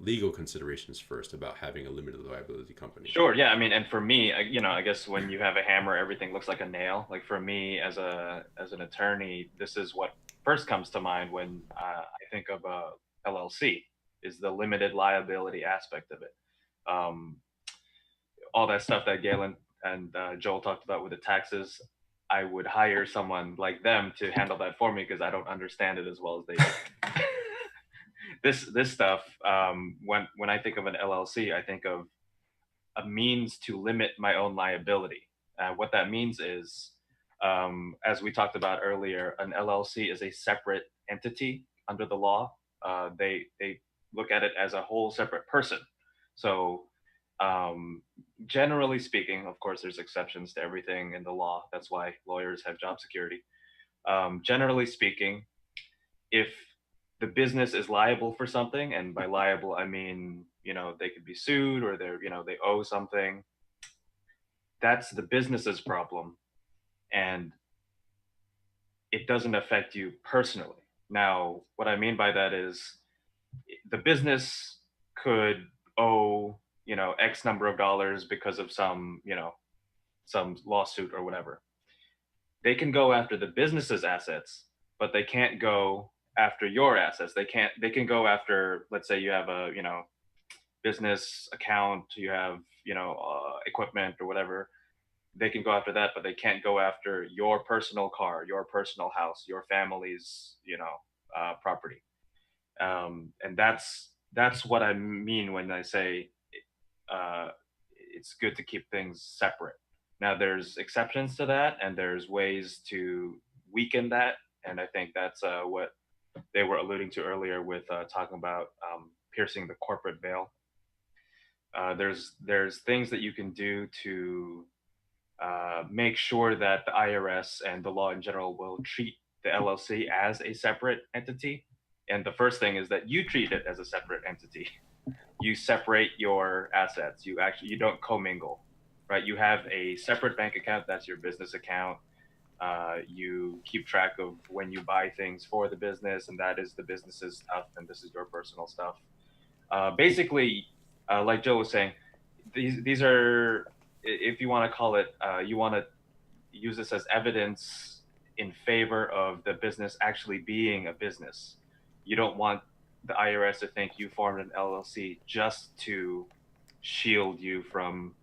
Speaker 1: legal considerations first about having a limited liability company?
Speaker 4: Sure. Yeah. I mean, and for me, I guess when you have a hammer, everything looks like a nail. Like for me, as an attorney, this is what first comes to mind when I think of a LLC, is the limited liability aspect of it. All that stuff that Galen and Joel talked about with the taxes, I would hire someone like them to handle that for me because I don't understand it as well as they do. This stuff, when I think of an LLC, I think of a means to limit my own liability. What that means is, as we talked about earlier, an LLC is a separate entity under the law. They look at it as a whole separate person. So generally speaking, of course, there's exceptions to everything in the law. That's why lawyers have job security. Generally speaking, if the business is liable for something, and by liable I mean they could be sued or they owe something, that's the business's problem, and it doesn't affect you personally. Now, what I mean by that is the business could owe X number of dollars because of some lawsuit or whatever. They can go after the business's assets, but they can't go after your assets. They can go after, let's say you have a business account, you have equipment or whatever. They can go after that, but they can't go after your personal car, your personal house, your family's property. And that's what I mean when I say it's good to keep things separate. Now, there's exceptions to that, and there's ways to weaken that, and I think that's what they were alluding to earlier with talking about piercing the corporate veil. There's things that you can do to make sure that the IRS and the law in general will treat the LLC as a separate entity. And the first thing is that you treat it as a separate entity. You separate your assets. You don't commingle, right? You have a separate bank account. That's your business account. You keep track of when you buy things for the business, and that is the business's stuff, and this is your personal stuff. Basically, like Joe was saying, these are if you want to call it, you want to use this as evidence in favor of the business actually being a business. You don't want the IRS to think you formed an LLC just to shield you from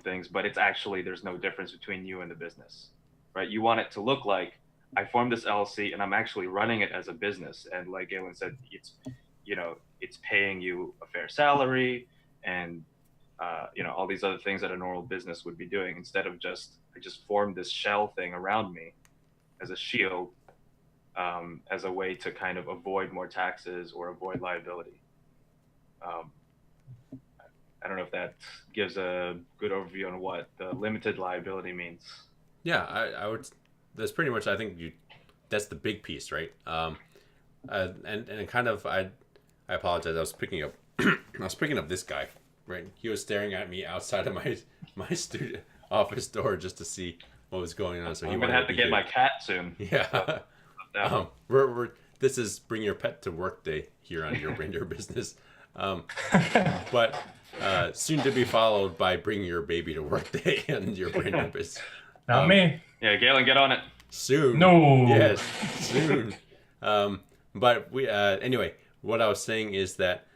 Speaker 4: things, but it's actually, there's no difference between you and the business, right? You want it to look like I formed this LLC and I'm actually running it as a business. And like Galen said, it's, it's paying you a fair salary and, all these other things that a normal business would be doing, instead of I just formed this shell thing around me as a shield, as a way to kind of avoid more taxes or avoid liability. I don't know if that gives a good overview on what the limited liability means.
Speaker 1: Yeah, I would. That's pretty much. I think that's the big piece, right? And kind of. I apologize. I was picking up. I was picking up this guy. Right, he was staring at me outside of my studio office door just to see what was going on. So
Speaker 4: I'm gonna have to get my cat soon.
Speaker 1: Yeah. This is Bring Your Pet to Work Day here on Your Bring Your Business. But soon to be followed by Bring Your Baby to Work Day and Your Bring Your Business.
Speaker 2: Not me.
Speaker 4: Yeah, Galen, get on it.
Speaker 1: Soon.
Speaker 2: No.
Speaker 1: Yes, soon. But we anyway, what I was saying is that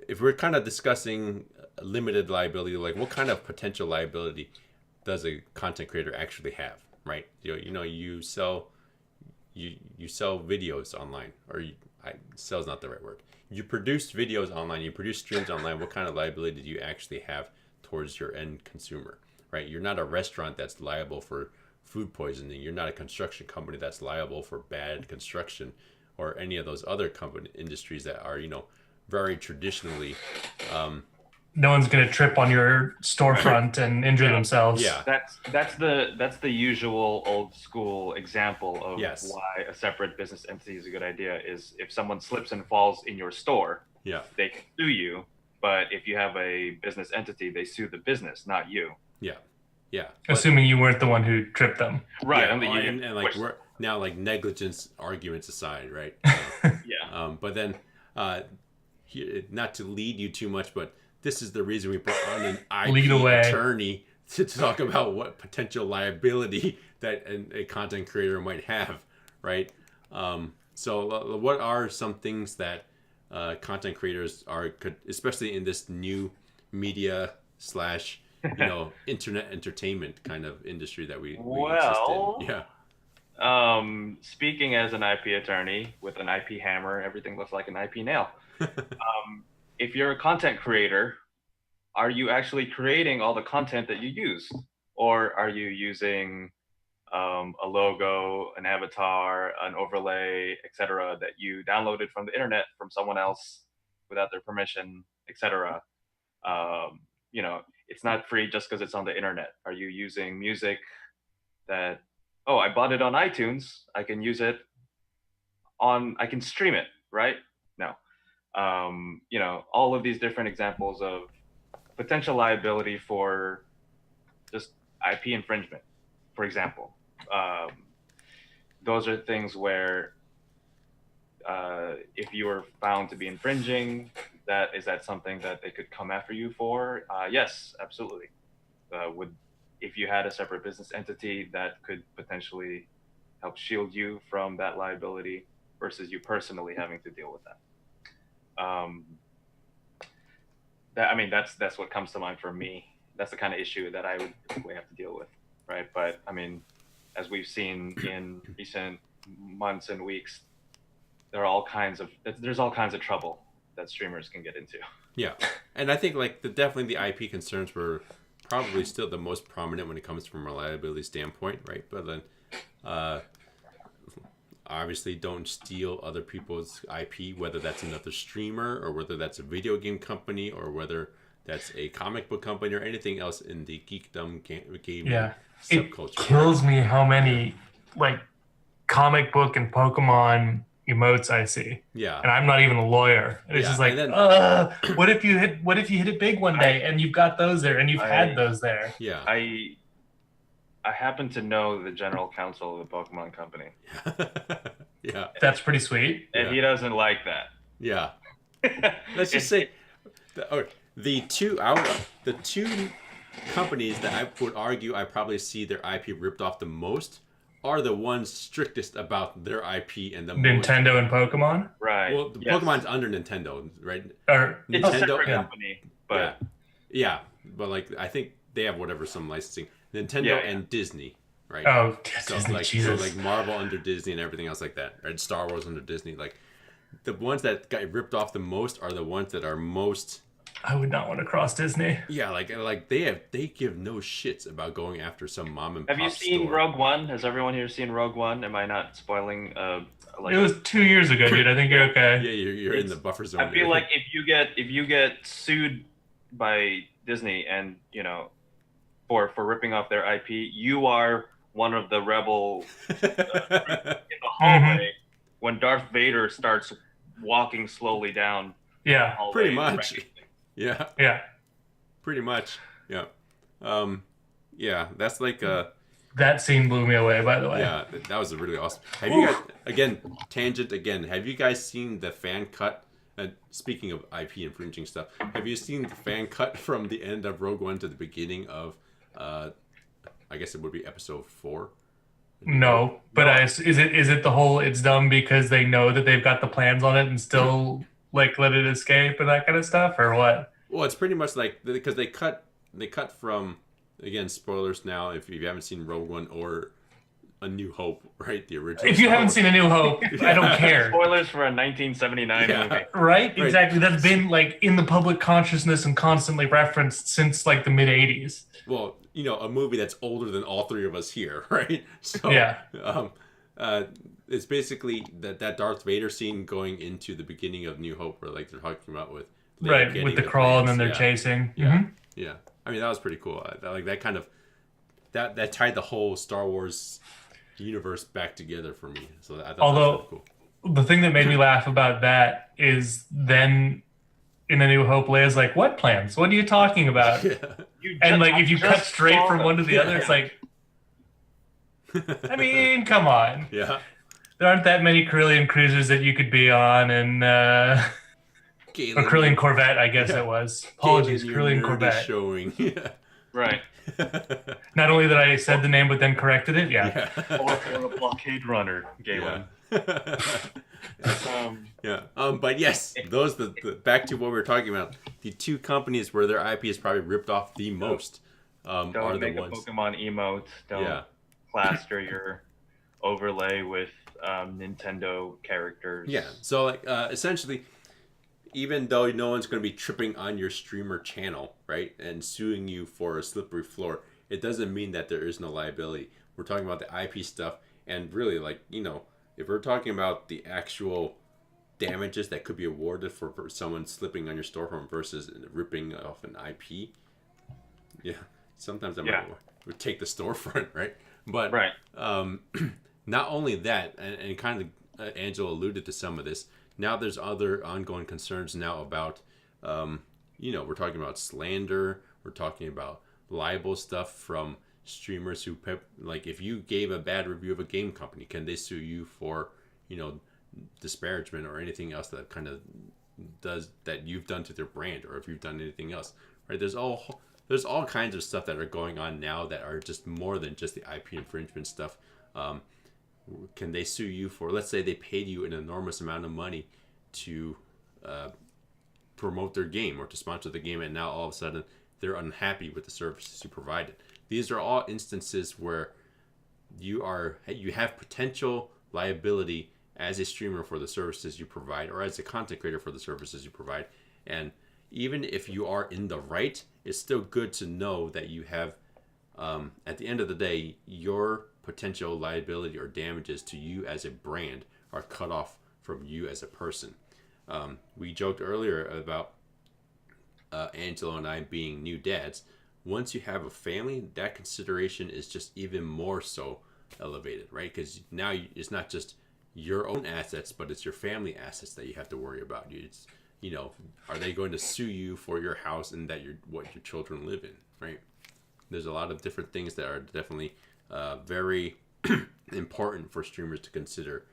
Speaker 1: if we're kind of discussing limited liability, like what kind of potential liability does a content creator actually have, right? You sell videos online, or sell is not the right word. You produce videos online, you produce streams online. What kind of liability do you actually have towards your end consumer, right? You're not a restaurant that's liable for food poisoning. You're not a construction company that's liable for bad construction, or any of those other industries that are, very traditionally.
Speaker 2: No one's gonna trip on your storefront and injure themselves.
Speaker 1: Yeah,
Speaker 4: that's the usual old school example of why a separate business entity is a good idea. Is if someone slips and falls in your store, they can sue you. But if you have a business entity, they sue the business, not you.
Speaker 1: Yeah.
Speaker 2: Assuming you weren't the one who tripped them.
Speaker 4: Right.
Speaker 1: Yeah, and like we're now, like, negligence arguments aside, right? But then, not to lead you too much, but this is the reason we brought on an IP attorney to talk about what potential liability that a content creator might have, right? So what are some things that content creators could, especially in this new media / internet entertainment kind of industry that we exist in? Yeah.
Speaker 4: Speaking as an IP attorney with an IP hammer, everything looks like an IP nail. If you're a content creator, are you actually creating all the content that you use? Or are you using a logo, an avatar, an overlay, etc., that you downloaded from the internet from someone else without their permission, etc.? It's not free just because it's on the internet. Are you using music that, I bought it on iTunes, I can use it I can stream it, right? No. All of these different examples of potential liability for just IP infringement, for example. Those are things where if you were found to be infringing, is that something that they could come after you for? Yes, absolutely. If you had a separate business entity, that could potentially help shield you from that liability versus you personally having to deal with that. That's what comes to mind for me. That's the kind of issue that I would typically have to deal with, right? But as we've seen in recent months and weeks, there's all kinds of trouble that streamers can get into.
Speaker 1: Yeah, and I think definitely the IP concerns were probably still the most prominent when it comes from a liability standpoint, right? But then, obviously, don't steal other people's IP, whether that's another streamer or whether that's a video game company or whether that's a comic book company or anything else in the geekdom gaming subculture.
Speaker 2: It kills me how many comic book and Pokemon emotes I see.
Speaker 1: Yeah.
Speaker 2: And I'm not even a lawyer. And it's just what if you hit it big one day and you've got those there and you've had those there?
Speaker 1: Yeah.
Speaker 4: I happen to know the general counsel of the Pokemon company.
Speaker 1: Yeah.
Speaker 2: That's pretty sweet.
Speaker 4: And he doesn't like that.
Speaker 1: Yeah. Let's just say the two companies that I would argue I probably see their IP ripped off the most are the ones strictest about their IP and the
Speaker 2: Nintendo and Pokemon.
Speaker 4: Right.
Speaker 1: Well, Pokemon's under Nintendo, right?
Speaker 2: Or
Speaker 4: It's a
Speaker 1: Nintendo
Speaker 4: separate
Speaker 1: and
Speaker 4: company, but
Speaker 1: yeah, but like I think they have whatever some licensing. Nintendo and Disney, right?
Speaker 2: Oh,
Speaker 1: So
Speaker 2: Disney,
Speaker 1: like
Speaker 2: Jesus.
Speaker 1: so like Marvel under Disney and everything else like that, right? Star Wars under Disney. Like the ones that got ripped off the most are the ones that are most.
Speaker 2: I would not want to cross Disney.
Speaker 1: Yeah, like they give no shits about going after some mom and pop
Speaker 4: have you seen
Speaker 1: store.
Speaker 4: Rogue One? Has everyone here seen Rogue One? Am I not spoiling?
Speaker 2: It was 2 years ago, dude. I think you're okay.
Speaker 1: Yeah, you're in the buffer zone.
Speaker 4: I feel like if you get sued by Disney and for ripping off their IP, you are one of the rebel in the hallway when Darth Vader starts walking slowly down.
Speaker 2: Yeah,
Speaker 4: the hallway
Speaker 1: pretty much. Yeah.
Speaker 2: Yeah.
Speaker 1: Pretty much. Yeah. Yeah, that's like
Speaker 2: that scene blew me away, by the way.
Speaker 1: Yeah, that was really awesome. Have you guys tangent again, have you guys seen the fan cut? Speaking of IP infringing stuff, have you seen the fan cut from the end of Rogue One to the beginning of I guess it would be episode 4?
Speaker 2: No, but is it the whole it's dumb because they know that they've got the plans on it and still like let it escape and that kind of stuff, or what?
Speaker 1: Well, it's pretty much like because they cut from, again, spoilers now if you haven't seen Rogue One or A New Hope, right? The original.
Speaker 2: If you haven't seen A New Hope, I don't care.
Speaker 4: Spoilers for a 1979 movie.
Speaker 2: Right? Exactly. That's been like in the public consciousness and constantly referenced since like the mid 80s.
Speaker 1: Well, a movie that's older than all three of us here, right? So
Speaker 2: yeah.
Speaker 1: It's basically that Darth Vader scene going into the beginning of New Hope, where like they're talking about with
Speaker 2: Leia with the crawl
Speaker 1: plans.
Speaker 2: And then they're chasing.
Speaker 1: Yeah,
Speaker 2: mm-hmm.
Speaker 1: Yeah. I mean, that was pretty cool. Like that kind of that tied the whole Star Wars universe back together for me. So I thought that was really cool.
Speaker 2: The thing that made me laugh about that is then in A New Hope, Leia's like, "What plans? What are you talking about?"
Speaker 1: Yeah.
Speaker 2: And like, if you cut straight from one to the other, it's like, I mean, come on.
Speaker 1: Yeah.
Speaker 2: There aren't that many Corellian cruisers that you could be on, and or Corellian Corvette, I guess it was. Apologies, Corellian Corvette.
Speaker 1: Showing. Yeah.
Speaker 4: Right.
Speaker 2: Not only that I said the name, but then corrected it. Yeah.
Speaker 4: Or a blockade runner, Galen.
Speaker 1: But yes, those the back to what we were talking about. The two companies where their IP is probably ripped off the most
Speaker 4: don't
Speaker 1: are
Speaker 4: make
Speaker 1: the ones.
Speaker 4: A Pokemon emote. Don't plaster your overlay with Nintendo characters.
Speaker 1: Yeah. So like essentially, even though no one's going to be tripping on your streamer channel, right, and suing you for a slippery floor, it doesn't mean that there is no liability. We're talking about the IP stuff, and really, like, if we're talking about the actual damages that could be awarded for someone slipping on your storefront versus ripping off an IP, sometimes I would take the storefront, right? But not only that, and kind of Angelo alluded to some of this. Now there's other ongoing concerns now about, we're talking about slander. We're talking about libel stuff from streamers who, like, if you gave a bad review of a game company, can they sue you for, disparagement or anything else that kind of does that you've done to their brand, or if you've done anything else, right? There's all kinds of stuff that are going on now that are just more than just the IP infringement stuff. Can they sue you for, let's say they paid you an enormous amount of money to promote their game or to sponsor the game, and now all of a sudden they're unhappy with the services you provided. These are all instances where you have potential liability as a streamer for the services you provide, or as a content creator for the services you provide. And even if you are in the right, it's still good to know that you have, at the end of the day, your potential liability or damages to you as a brand are cut off from you as a person. We joked earlier about Angelo and I being new dads. Once you have a family, that consideration is just even more so elevated, right? Because now it's not just your own assets, but it's your family assets that you have to worry about. It's, are they going to sue you for your house and that what your children live in, right? There's a lot of different things that are definitely very important for streamers to consider,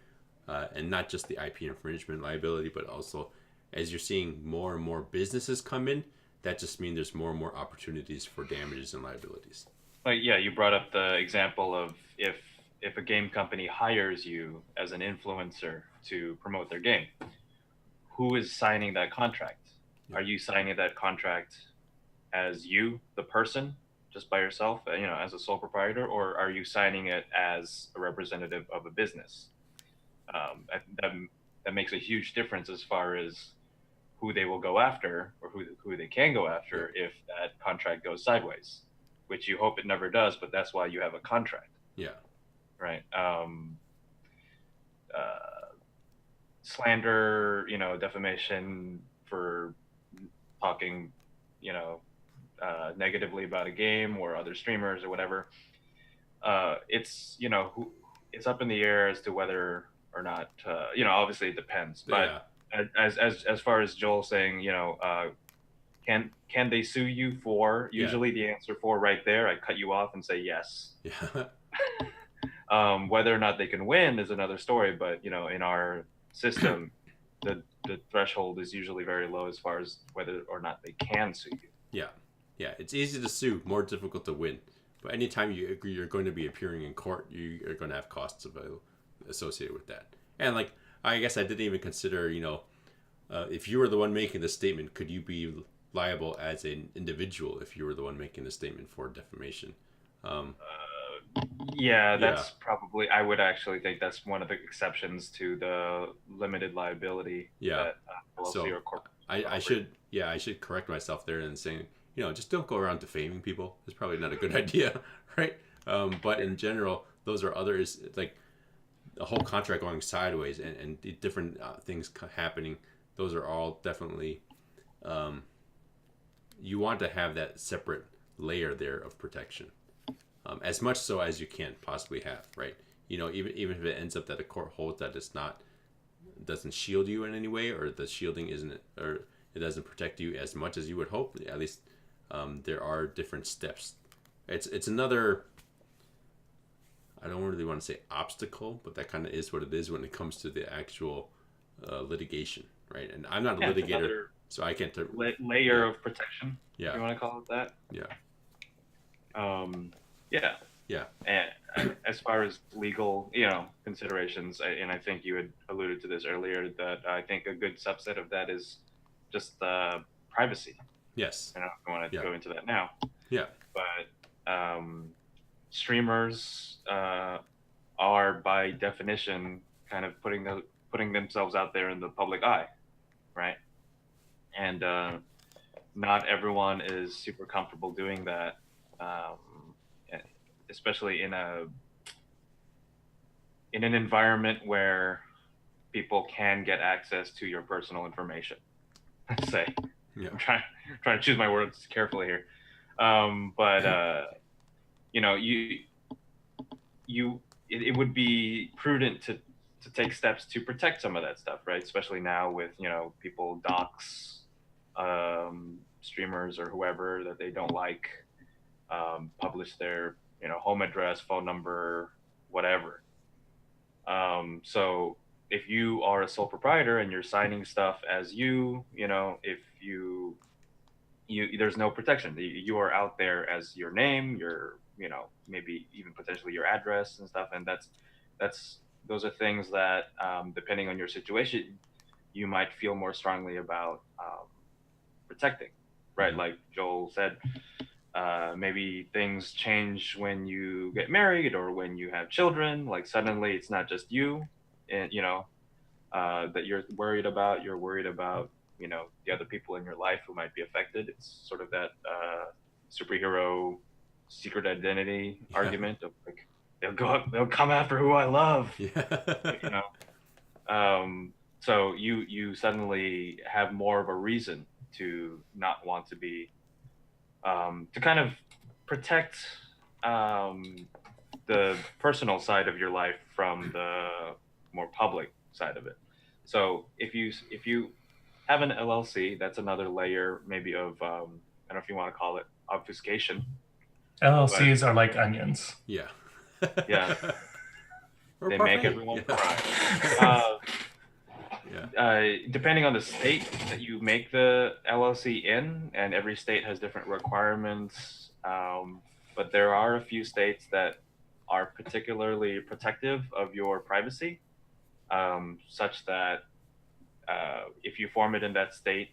Speaker 1: and not just the IP infringement liability, but also as you're seeing more and more businesses come in, that just means there's more and more opportunities for damages and liabilities.
Speaker 4: Like, yeah, you brought up the example of if a game company hires you as an influencer to promote their game, who is signing that contract? Are you signing that contract as you, the person, just by yourself, as a sole proprietor, or are you signing it as a representative of a business? That makes a huge difference as far as who they will go after, or who they can go after if that contract goes sideways, which you hope it never does, but that's why you have a contract.
Speaker 1: Yeah.
Speaker 4: Right. Slander, defamation for talking, negatively about a game or other streamers or whatever. It's it's up in the air as to whether or not, obviously it depends, but as far as Joel saying, can they sue you for, usually the answer for right there, I cut you off and say yes. Whether or not they can win is another story, but in our system, the threshold is usually very low as far as whether or not they can sue you.
Speaker 1: Yeah, it's easy to sue, more difficult to win. But anytime you agree you're going to be appearing in court, you are going to have costs associated with that. And I guess I didn't even consider, if you were the one making the statement, could you be liable as an individual if you were the one making the statement for defamation?
Speaker 4: That's probably, I would actually think that's one of the exceptions to the limited liability. That LLC or corporate.
Speaker 1: I should correct myself there and saying, just don't go around defaming people. It's probably not a good idea, right? But in general, those are others, like the whole contract going sideways and different things happening. Those are all definitely, you want to have that separate layer there of protection, as much so as you can possibly have, right? Even if it ends up that a court holds that doesn't shield you in any way, or the shielding or it doesn't protect you as much as you would hope, at least there are different steps. It's another, I don't really want to say obstacle, but that kind of is what it is when it comes to the actual litigation, right? And I'm not a litigator, so I can't
Speaker 4: layer of protection.
Speaker 1: Yeah,
Speaker 4: you want to call it that?
Speaker 1: Yeah.
Speaker 4: And as far as legal, considerations, and I think you had alluded to this earlier, that I think a good subset of that is just privacy.
Speaker 1: Yes.
Speaker 4: I don't want to go into that now.
Speaker 1: Yeah.
Speaker 4: But streamers are by definition kind of putting themselves out there in the public eye, right? And not everyone is super comfortable doing that, especially in an environment where people can get access to your personal information. Let's say.
Speaker 1: Yeah.
Speaker 4: I'm trying to choose my words carefully here, but it would be prudent to take steps to protect some of that stuff, right? Especially now with people dox streamers or whoever that they don't like, publish their home address, phone number, whatever. So if you are a sole proprietor and you're signing stuff as if you there's no protection. You are out there as your name, your maybe even potentially your address and stuff, and those are things that depending on your situation, you might feel more strongly about protecting, right?
Speaker 1: Mm-hmm.
Speaker 4: Like Joel said, maybe things change when you get married or when you have children. Like suddenly it's not just you, and that you're worried about. You're worried about the other people in your life who might be affected. It's sort of that superhero secret identity argument of like they'll come after who I love.
Speaker 1: Yeah.
Speaker 4: So you suddenly have more of a reason to not want to be to kind of protect the personal side of your life from the more public side of it. So if you have an LLC, that's another layer maybe of I don't know if you want to call it obfuscation.
Speaker 2: LLCs are like onions.
Speaker 1: Yeah.
Speaker 4: Yeah. They make everyone cry. Depending on the state that you make the LLC in, and every state has different requirements. But there are a few states that are particularly protective of your privacy, such that if you form it in that state,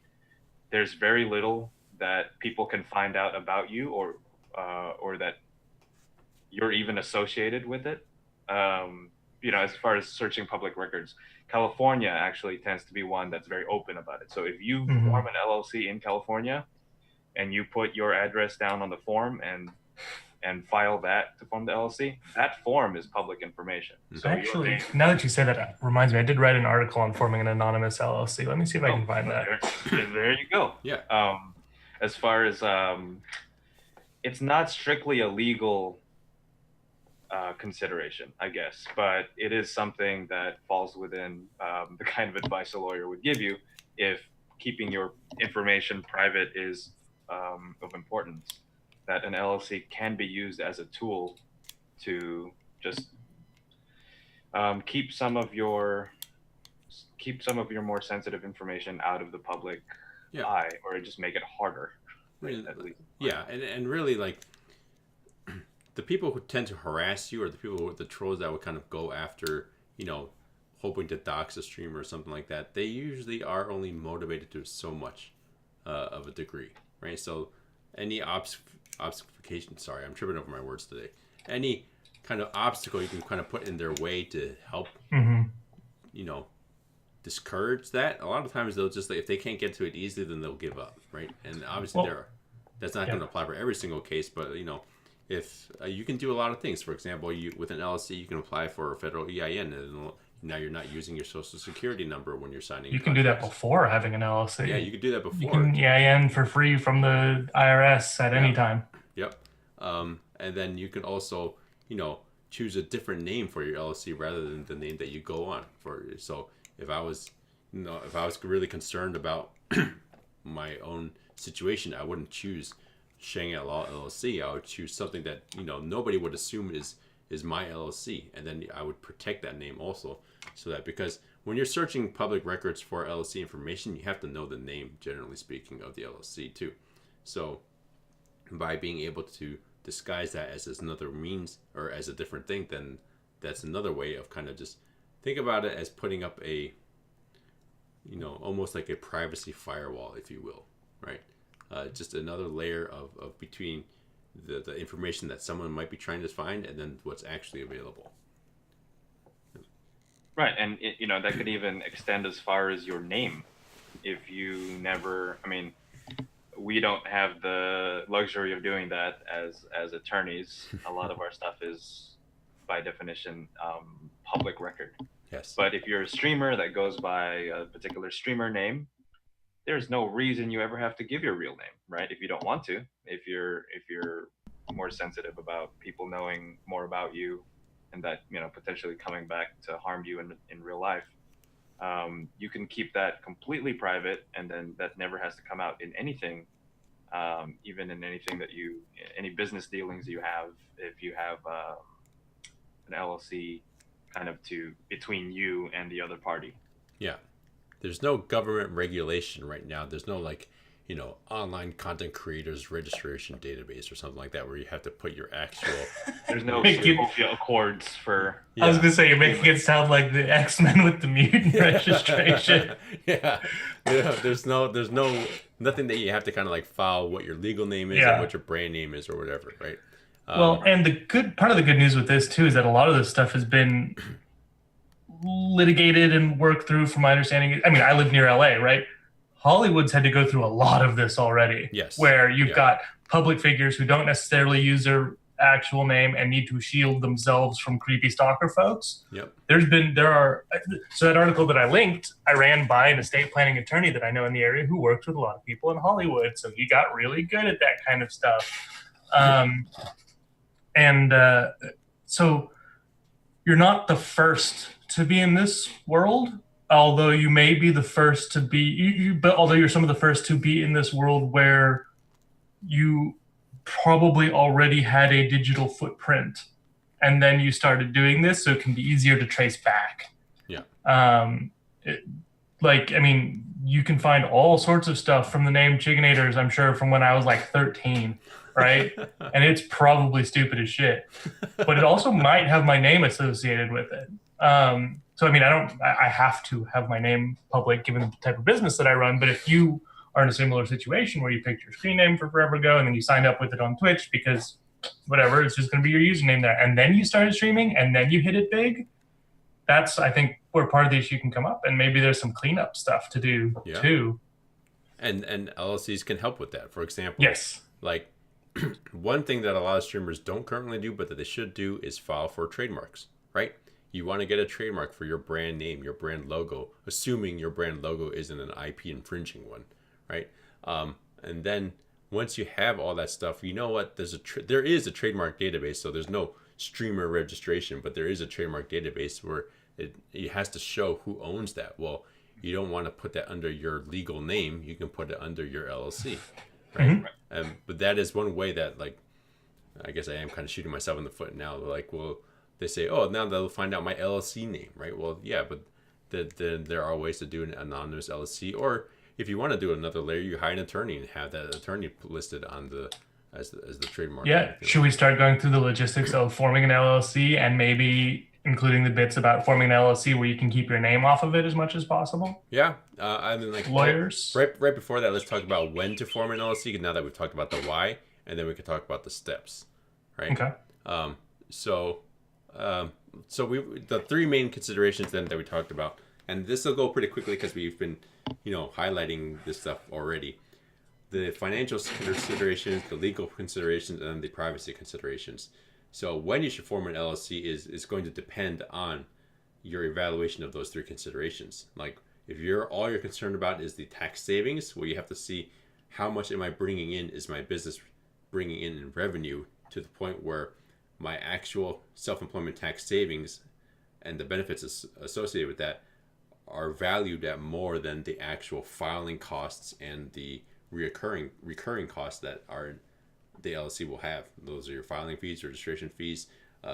Speaker 4: there's very little that people can find out about you, or that you're even associated with it. As far as searching public records, California actually tends to be one that's very open about it. So if you form an LLC in California and you put your address down on the form and file that to form the LLC, that form is public information. So
Speaker 2: actually, now that you say that, it reminds me, I did write an article on forming an anonymous LLC. Let me see if I can find that.
Speaker 4: There you go.
Speaker 1: Yeah.
Speaker 4: As far as it's not strictly a legal consideration, I guess, but it is something that falls within the kind of advice a lawyer would give you if keeping your information private is of importance. That an LLC can be used as a tool to just keep some of your more sensitive information out of the public eye, or just make it harder.
Speaker 1: And really, like, the people who tend to harass you, or the trolls that would kind of go after, hoping to dox a streamer or something like that, they usually are only motivated to so much of a degree, right? So any obfuscation, sorry, I'm tripping over my words today. Any kind of obstacle you can kind of put in their way to help, discourage that. A lot of times they'll just, if they can't get to it easily, then they'll give up, right? And obviously that's not going to apply for every single case, but if you can do a lot of things. For example, with an LLC, you can apply for a federal EIN, and now you're not using your social security number when you're signing.
Speaker 2: You can do that before having an LLC.
Speaker 1: Yeah, you can do that before.
Speaker 2: You can EIN for free from the IRS at any time.
Speaker 1: Yep. And then you can also, choose a different name for your LLC rather than the name that you go on for. So if I was really concerned about my own situation, I wouldn't choose Shanghai Law LLC. I would choose something that nobody would assume is my LLC, and then I would protect that name also, so that, because when you're searching public records for LLC information, you have to know the name, generally speaking, of the LLC too. So by being able to disguise that as another means, or as a different thing, then that's another way of kind of just think about it as putting up a almost like a privacy firewall, if you will, right? Just another layer of between the information that someone might be trying to find and then what's actually available.
Speaker 4: Right, and that could even extend as far as your name. If you never, we don't have the luxury of doing that as attorneys. A lot of our stuff is, by definition, public record.
Speaker 1: Yes.
Speaker 4: But if you're a streamer that goes by a particular streamer name, there's no reason you ever have to give your real name, right? If you don't want to, if you're more sensitive about people knowing more about you, and that potentially coming back to harm you in real life, you can keep that completely private, and then that never has to come out in anything, even in anything that any business dealings you have, if you have an LLC kind of between you and the other party. Yeah.
Speaker 1: There's no government regulation right now. There's no online content creators registration database or something like that where you have to put your actual.
Speaker 4: There's no Sokovia Accords for.
Speaker 2: I was gonna say, you're making it sound like the X-Men with the mutant registration.
Speaker 1: Yeah. There's nothing that you have to kind of file what your legal name is and what your brand name is or whatever, right?
Speaker 2: Well, and part of the good news with this too is that a lot of this stuff has been litigated and worked through, from my understanding. I live near LA, right? Hollywood's had to go through a lot of this already.
Speaker 1: Yes.
Speaker 2: Where you've got public figures who don't necessarily use their actual name and need to shield themselves from creepy stalker folks.
Speaker 1: Yep.
Speaker 2: So that article that I linked, I ran by an estate planning attorney that I know in the area who works with a lot of people in Hollywood. So he got really good at that kind of stuff. So you're not the first to be in this world, although you may be the first to be, although you're some of the first to be in this world where you probably already had a digital footprint, and then you started doing this, so it can be easier to trace back.
Speaker 1: Yeah.
Speaker 2: like, I mean, you can find all sorts of stuff from the name Chickenators, I'm sure, from when I was like 13, right? And it's probably stupid as shit, but it also might have my name associated with it. So, I mean, I have to have my name public given the type of business that I run. But if you are in a similar situation where you picked your screen name for forever ago and then you signed up with it on Twitch because whatever, it's just going to be your username there. And then you started streaming and then you hit it big. That's, I think, where part of the issue can come up. And maybe there's some cleanup stuff to do too.
Speaker 1: And LLCs can help with that. For example,
Speaker 2: yes,
Speaker 1: like one thing that a lot of streamers don't currently do, but that they should do is file for trademarks, right? You want to get a trademark for your brand name, your brand logo, assuming your brand logo isn't an IP infringing one, right? And then once you have all that stuff, you know what? There is a trademark database, so there's no streamer registration, but there is a trademark database where it has to show who owns that. Well, you don't want to put that under your legal name. You can put it under your LLC, right? Mm-hmm. But that is one way that, like, I guess I am kind of shooting myself in the foot now. Like, well, they say, oh, now they'll find out my LLC name, right? Well, yeah, but there are ways to do an anonymous LLC, or if you want to do another layer, you hire an attorney and have that attorney listed on as the trademark.
Speaker 2: Yeah. Should we start going through the logistics of forming an LLC and maybe including the bits about forming an LLC where you can keep your name off of it as much as possible?
Speaker 1: Yeah. I mean, like
Speaker 2: lawyers.
Speaker 1: Right before that, let's talk about when to form an LLC. Now that we've talked about the why, and then we can talk about the steps, right?
Speaker 2: Okay.
Speaker 1: So the three main considerations then that we talked about, and this will go pretty quickly because we've been, highlighting this stuff already. The financial considerations, the legal considerations, and the privacy considerations. So when you should form an LLC is going to depend on your evaluation of those three considerations. Like if all you're concerned about is the tax savings, well, you have to see how much am I bringing in, is my business bringing in revenue to the point where my actual self-employment tax savings and the benefits associated with that are valued at more than the actual filing costs and the recurring costs that the LLC will have. Those are your filing fees, registration fees,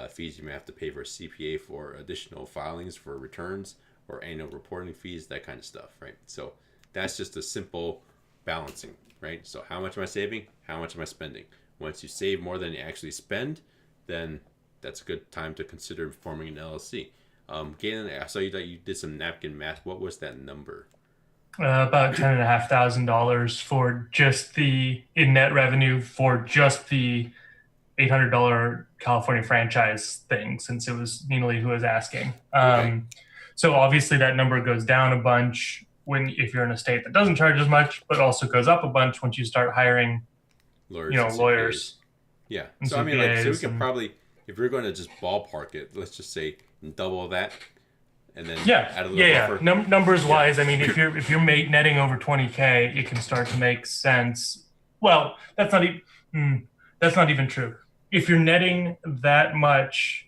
Speaker 1: fees you may have to pay for a CPA for additional filings for returns or annual reporting fees, that kind of stuff, right? So that's just a simple balancing, right? So how much am I saving? How much am I spending? Once you save more than you actually spend, then that's a good time to consider forming an LLC. Galen, I saw that you did some napkin math. What was that number?
Speaker 2: About $10,500 for just in net revenue for just the $800 California franchise thing, since it was Nina Lee who was asking. Okay. So obviously that number goes down a bunch if you're in a state that doesn't charge as much, but also goes up a bunch once you start hiring lawyers.
Speaker 1: Yeah. So I mean, like, so we could probably, if we're going to just ballpark it, let's just say double that, and then add a little buffer.
Speaker 2: Numbers wise, I mean, if you're netting over 20K, it can start to make sense. Well, that's not even true. If you're netting that much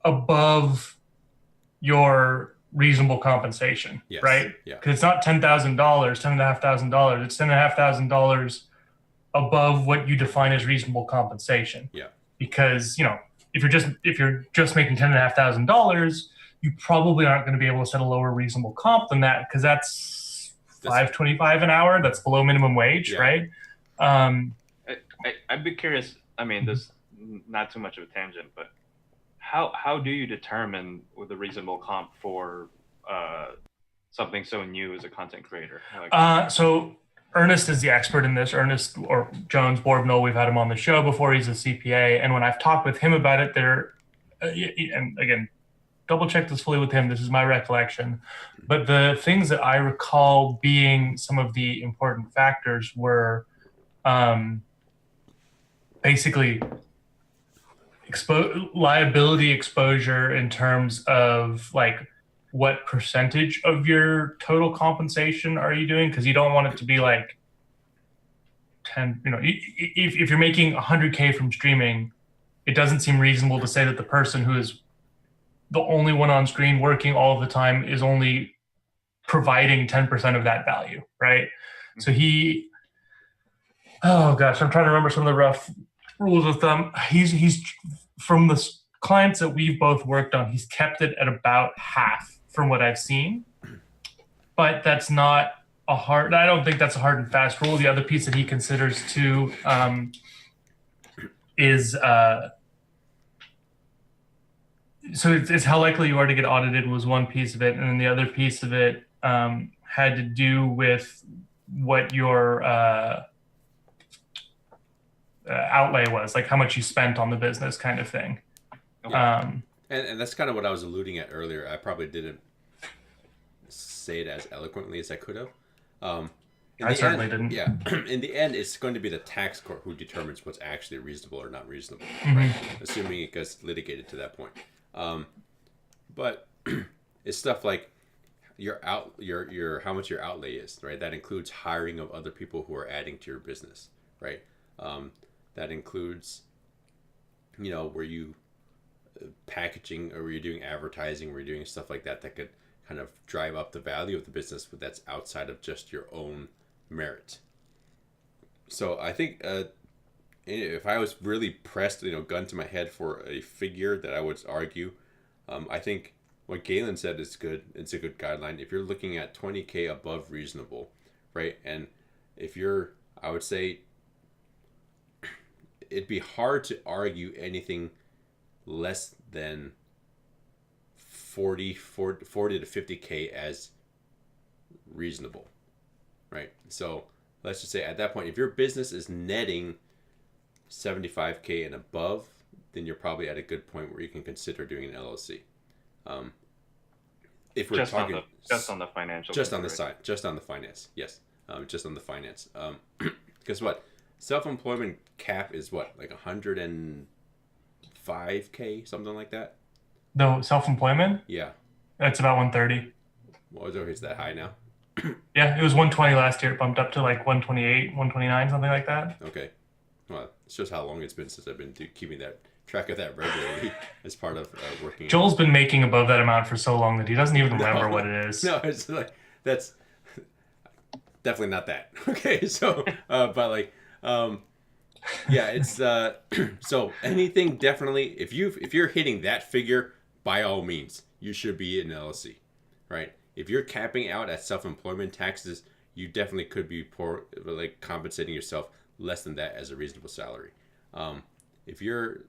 Speaker 2: above your reasonable compensation, right? Yeah. Because it's not $10,000, $10,500. It's $10,500 above what you define as reasonable compensation.
Speaker 1: Yeah.
Speaker 2: Because if you're just making $10,500, you probably aren't going to be able to set a lower reasonable comp than that, because that's $5.25 an hour. That's below minimum wage, right?
Speaker 4: I'd be curious. I mean, this not too much of a tangent, but how do you determine with a reasonable comp for something so new as a content creator?
Speaker 2: So Ernest is the expert in this. Ernest, or Jones Borbnell, we've had him on the show before. He's a CPA, and when I've talked with him about it, and again, double check this fully with him. This is my recollection, but the things that I recall being some of the important factors were basically liability exposure in terms of like what percentage of your total compensation are you doing? Because you don't want it to be like 10, if you're making 100K from streaming, it doesn't seem reasonable to say that the person who is the only one on screen working all of the time is only providing 10% of that value, right? So I'm trying to remember some of the rough rules with them. He's from the clients that we've both worked on, he's kept it at about half from what I've seen. but that's not a hard. I don't think that's a hard and fast rule. The other piece that he considers too is so it's how likely you are to get audited was one piece of it, and then the other piece of it had to do with what your outlay was, like how much you spent on the business, kind of thing.
Speaker 1: Yeah. And that's kind of what I was alluding at earlier. I probably didn't say it as eloquently as I could have.
Speaker 2: I certainly didn't.
Speaker 1: Yeah. In the end, it's going to be the tax court who determines what's actually reasonable or not reasonable, right? Assuming it gets litigated to that point. But it's stuff like your how much your outlay is, right? That includes hiring of other people who are adding to your business, right? That includes, where you packaging, or where you're doing advertising, where you're doing stuff like that could kind of drive up the value of the business, but that's outside of just your own merit. So I think if I was really pressed, gun to my head for a figure that I would argue, I think what Galen said is good. It's a good guideline. If you're looking at 20K above reasonable, right? And if I would say it'd be hard to argue anything less than 40 to 50K as reasonable, right? So let's just say at that point, if your business is netting 75K and above, then you're probably at a good point where you can consider doing an LLC. If we're
Speaker 4: just
Speaker 1: talking
Speaker 4: just on the financial,
Speaker 1: just on the side, just on the finance, yes, just on the finance. Because what self-employment cap is what, like 105K, something like that.
Speaker 2: No, self-employment.
Speaker 1: Yeah,
Speaker 2: that's about 130.
Speaker 1: Well, it's that high now.
Speaker 2: Yeah, it was 120 last year. It bumped up to like 128, 129, something like that.
Speaker 1: Okay. Well, it's just how long it's been since I've been keeping that track of that regularly as part of working.
Speaker 2: Joel's been making above that amount for so long that he doesn't even remember what it is.
Speaker 1: No, it's like that's definitely not that. Okay, so but like yeah, it's so anything definitely if you're hitting that figure, by all means, you should be in LLC, right? If you're capping out at self-employment taxes, you definitely could be compensating yourself less than that as a reasonable salary. If you're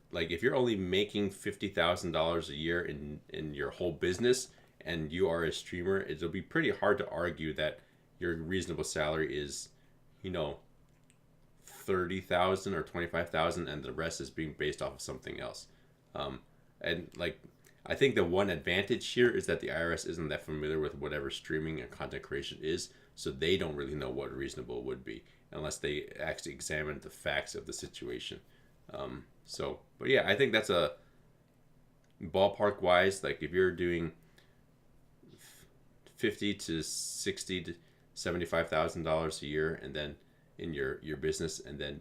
Speaker 1: only making $50,000 a year in your whole business and you are a streamer, it'll be pretty hard to argue that your reasonable salary is, $30,000 or $25,000, and the rest is being based off of something else. And I think the one advantage here is that the IRS isn't that familiar with whatever streaming and content creation is, so they don't really know what reasonable would be unless they actually examine the facts of the situation. But yeah, I think that's a ballpark wise, like if you're doing 50 to 60 to $75,000 a year, and then in your business, and then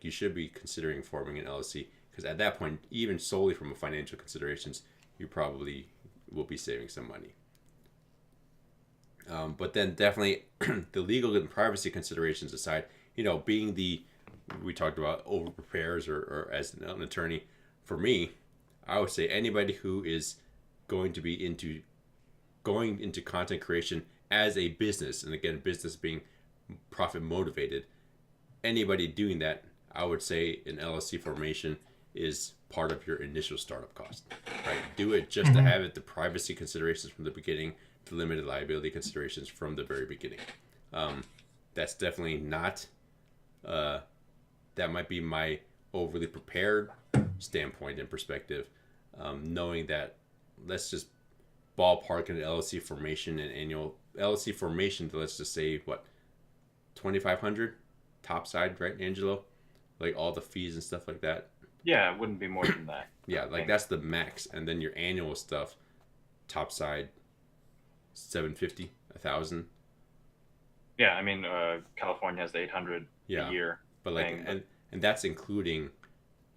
Speaker 1: you should be considering forming an LLC, because at that point, even solely from a financial considerations, you probably will be saving some money. But then definitely the legal and privacy considerations aside, being we talked about over prepares or as an attorney, for me, I would say anybody who is going to be going into content creation as a business, and again, business being profit motivated, anybody doing that, I would say an LLC formation is part of your initial startup cost, right? Do it just to have it, the privacy considerations from the beginning, the limited liability considerations from the very beginning. That's definitely not, that might be my overly prepared standpoint and perspective, knowing that let's just ballpark an LLC formation and annual LLC formation to, let's just say, what, 2,500 top side, right, Angelo? Like all the fees and stuff like that.
Speaker 4: Yeah, it wouldn't be more than that.
Speaker 1: Yeah, that's the max, and then your annual stuff, top side, 750, 1,000.
Speaker 4: Yeah, I mean, California has the 800 a year.
Speaker 1: But and that's including,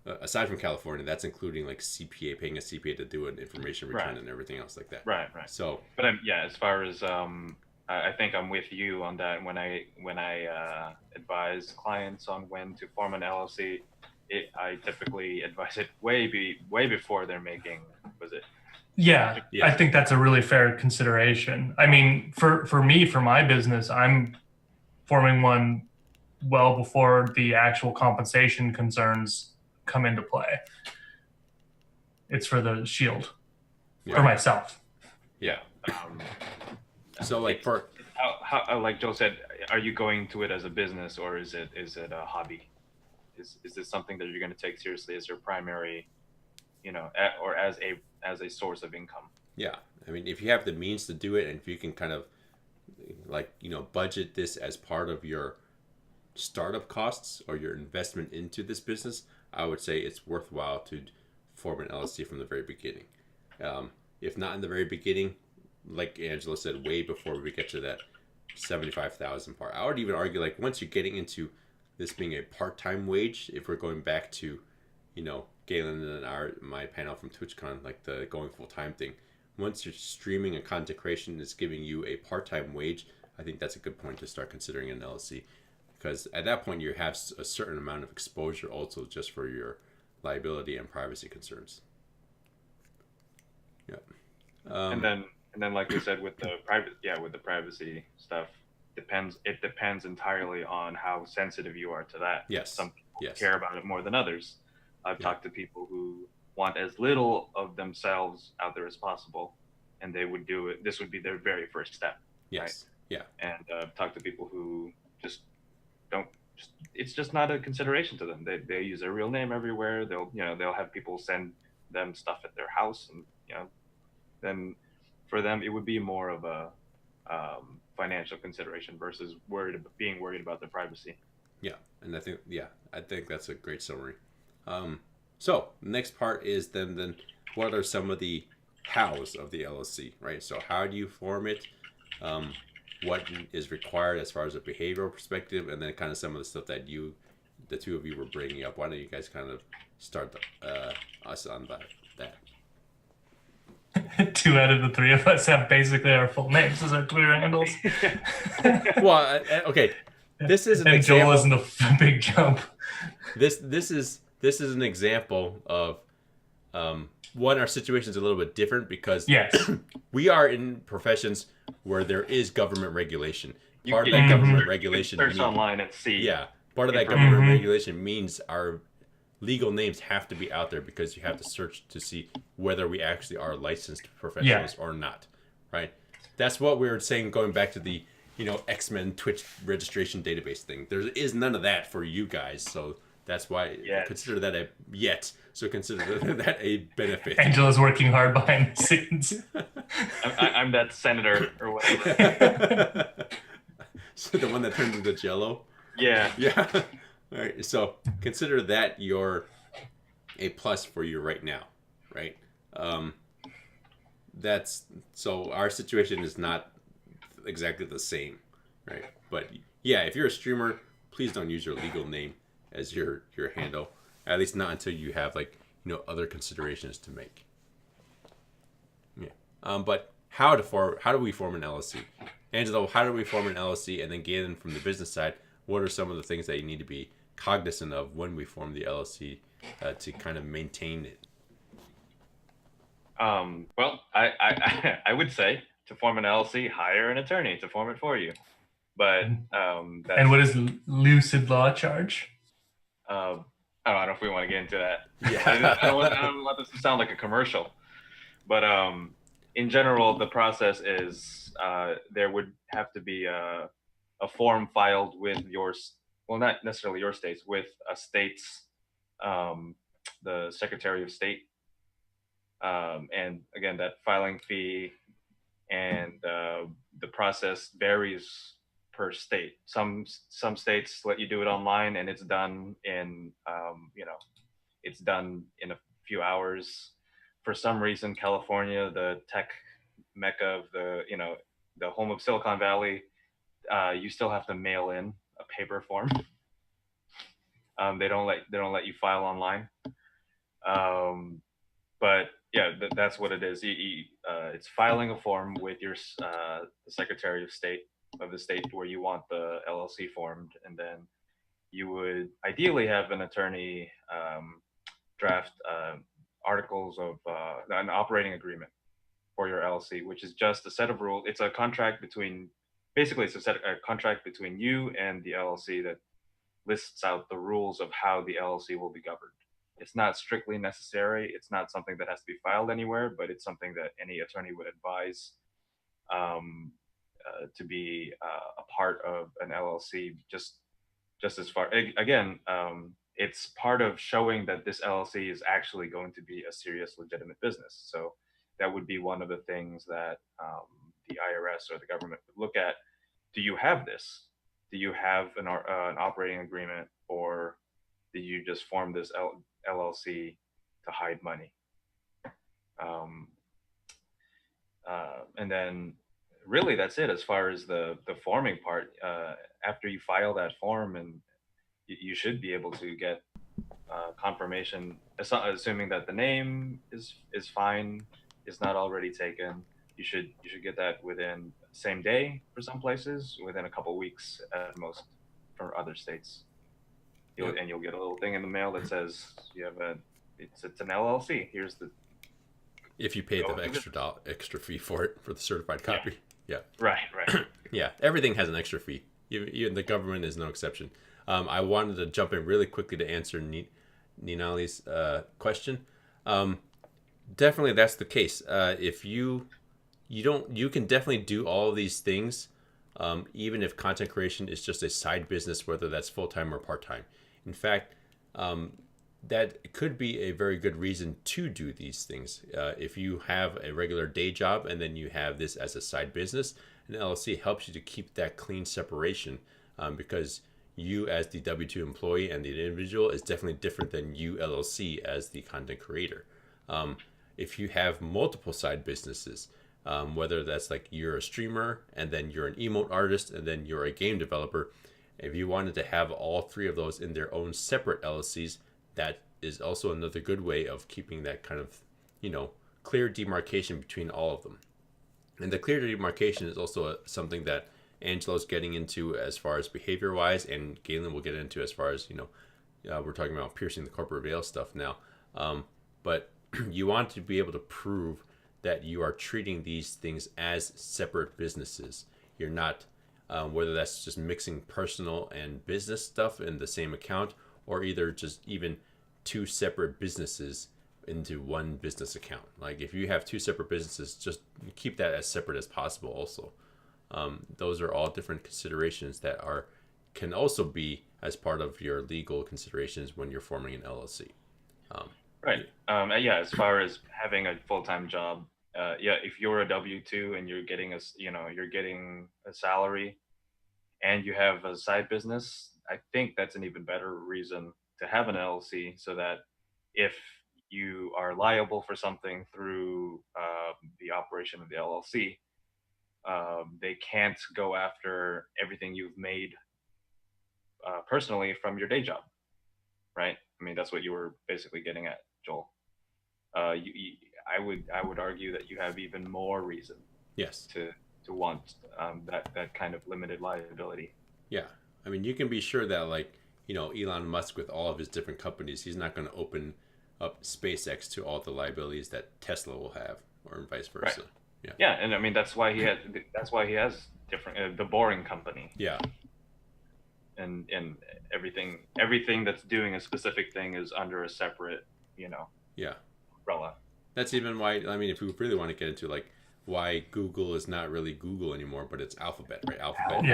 Speaker 1: aside from California, that's including CPA, paying a CPA to do an information return and everything else like that.
Speaker 4: Right.
Speaker 1: So,
Speaker 4: but as far as I think I'm with you on that. When I advise clients on when to form an LLC, I typically advise it way before they're making,
Speaker 2: Yeah,
Speaker 1: Yeah.
Speaker 2: I think that's a really fair consideration. I mean, for me, for my business, I'm forming one well before the actual compensation concerns come into play. It's for the shield for
Speaker 1: Yeah.
Speaker 2: myself.
Speaker 1: Yeah.
Speaker 4: Um,
Speaker 1: So like for
Speaker 4: how like Joe said, are you going to it as a business or is it a hobby? Is this something that you're going to take seriously as your primary, or as a source of income?
Speaker 1: yeah, I mean, if you have the means to do it, and if you can kind of like budget this as part of your startup costs or your investment into this business, I would say it's worthwhile to form an LLC from the very beginning. If not in the very beginning, like Angela said, way before we get to that 75,000 part, I would even argue like once you're getting into this being a part-time wage, if we're going back to, Galen and my panel from TwitchCon, like the going full-time thing, once you're streaming and content creation is giving you a part-time wage, I think that's a good point to start considering an LLC, because at that point you have a certain amount of exposure also just for your liability and privacy concerns. Yeah.
Speaker 4: And then like we said with the privacy stuff, it depends entirely on how sensitive you are to that.
Speaker 1: Yes.
Speaker 4: Some people
Speaker 1: Yes.
Speaker 4: care about it more than others. I've
Speaker 1: Yeah.
Speaker 4: talked to people who want as little of themselves out there as possible, and they would do it. This would be their very first step.
Speaker 1: Yes. Yeah.
Speaker 4: And I've talked to people who just don't. It's just not a consideration to them. They use their real name everywhere. They'll have people send them stuff at their house, and then for them it would be more of a financial consideration versus being worried about their privacy.
Speaker 1: Yeah, and I think that's a great summary. So next part is then what are some of the hows of the LLC, right? So how do you form it? What is required as far as a behavioral perspective, and then kind of some of the stuff that the two of you were bringing up. Why don't you guys kind of start us on that?
Speaker 2: 2 out of the 3 of us have basically our full names as our Twitter handles.
Speaker 1: Well, okay. This is an
Speaker 2: and
Speaker 1: example.
Speaker 2: Joel isn't a big jump.
Speaker 1: This is an example of one, our situation is a little bit different because
Speaker 2: yes,
Speaker 1: we are in professions where there is government regulation. Part of
Speaker 4: You
Speaker 1: that
Speaker 4: can
Speaker 1: government regulation
Speaker 4: search
Speaker 1: means,
Speaker 4: online and see.
Speaker 1: yeah, part of that government regulation means our legal names have to be out there because you have to search to see whether we actually are licensed professionals or not, right? That's what we were saying going back to the X-Men Twitch registration database thing. There is none of that for you guys, so that's why consider that consider that a benefit.
Speaker 2: Angela's working hard behind the scenes.
Speaker 4: I'm that senator or whatever.
Speaker 1: So the one that turns into Jello.
Speaker 4: Yeah.
Speaker 1: All right. So consider that you're a plus for you right now, right? That's so our situation is not exactly the same, right? But yeah, if you're a streamer, please don't use your legal name as your handle, at least not until you have other considerations to make. Yeah. But how do we form an LLC? Angelo, how do we form an LLC? And then Galen, from the business side, what are some of the things that you need to be cognizant of when we form the LLC to kind of maintain it?
Speaker 4: Well, I would say to form an LLC, hire an attorney to form it for you. But
Speaker 2: and what does Lucid Law charge?
Speaker 4: I don't know if we want to get into that. Yeah, I don't want this to sound like a commercial. But in general, the process is there would have to be a form filed with not necessarily your states, with a state's the Secretary of State. And again, that filing fee and the process varies per state. Some states let you do it online, and it's done in it's done in a few hours. For some reason, California, the tech mecca of the home of Silicon Valley, you still have to mail in a paper form. They don't let you file online. But yeah, that's what it is. It's filing a form with the Secretary of State of the state where you want the LLC formed, and then you would ideally have an attorney draft articles of an operating agreement for your LLC, which is just a set of rules. It's a contract between, basically, it's a contract between you and the LLC that lists out the rules of how the LLC will be governed. It's not strictly necessary. It's not something that has to be filed anywhere, but it's something that any attorney would advise to be a part of an LLC. Just as far, again, it's part of showing that this LLC is actually going to be a serious, legitimate business. So that would be one of the things that the IRS or the government would look at. Do you have this? Do you have an operating agreement, or did you just form this LLC to hide money? And then really that's it as far as the forming part. After you file that form, and you should be able to get confirmation, assuming that the name is fine, is not already taken. You should get that within same day for some places, within a couple weeks at most for other states. And you'll get a little thing in the mail that says you have it's an LLC. Here's the.
Speaker 1: If you pay the extra fee for it, for the certified copy. Yeah.
Speaker 4: Right.
Speaker 1: Yeah, everything has an extra fee. Even the government is no exception. I wanted to jump in really quickly to answer Ninali's question. Definitely, that's the case. If you can definitely do all of these things, even if content creation is just a side business, whether that's full-time or part-time. In fact, that could be a very good reason to do these things. If you have a regular day job and then you have this as a side business, an LLC helps you to keep that clean separation, because you as the W-2 employee and the individual is definitely different than you LLC as the content creator. If you have multiple side businesses, whether that's like you're a streamer and then you're an emote artist and then you're a game developer, if you wanted to have all three of those in their own separate LLCs, that is also another good way of keeping that kind of, clear demarcation between all of them. And the clear demarcation is also something that Angelo's getting into as far as behavior-wise, and Galen will get into as far as, we're talking about piercing the corporate veil stuff now. But you want to be able to prove that you are treating these things as separate businesses. You're not, whether that's just mixing personal and business stuff in the same account, or either just even two separate businesses into one business account. Like if you have two separate businesses, just keep that as separate as possible also. Those are all different considerations that can also be as part of your legal considerations when you're forming an LLC.
Speaker 4: Right. As far as having a full-time job, if you're a W-2 and you're getting a salary and you have a side business, I think that's an even better reason to have an LLC, so that if you are liable for something through the operation of the LLC, they can't go after everything you've made personally from your day job, right? I mean, that's what you were basically getting at, Joel. I would argue that you have even more reason,
Speaker 1: yes,
Speaker 4: to want that kind of limited liability.
Speaker 1: Yeah, I mean, you can be sure that Elon Musk with all of his different companies, he's not going to open up SpaceX to all the liabilities that Tesla will have, or vice versa.
Speaker 4: Right. Yeah, and I mean that's why he has different the Boring Company.
Speaker 1: Yeah.
Speaker 4: And everything that's doing a specific thing is under a separate,
Speaker 1: Yeah.
Speaker 4: umbrella.
Speaker 1: That's even why, I mean, if we really want to get into why Google is not really Google anymore, but it's Alphabet, right? Alphabet.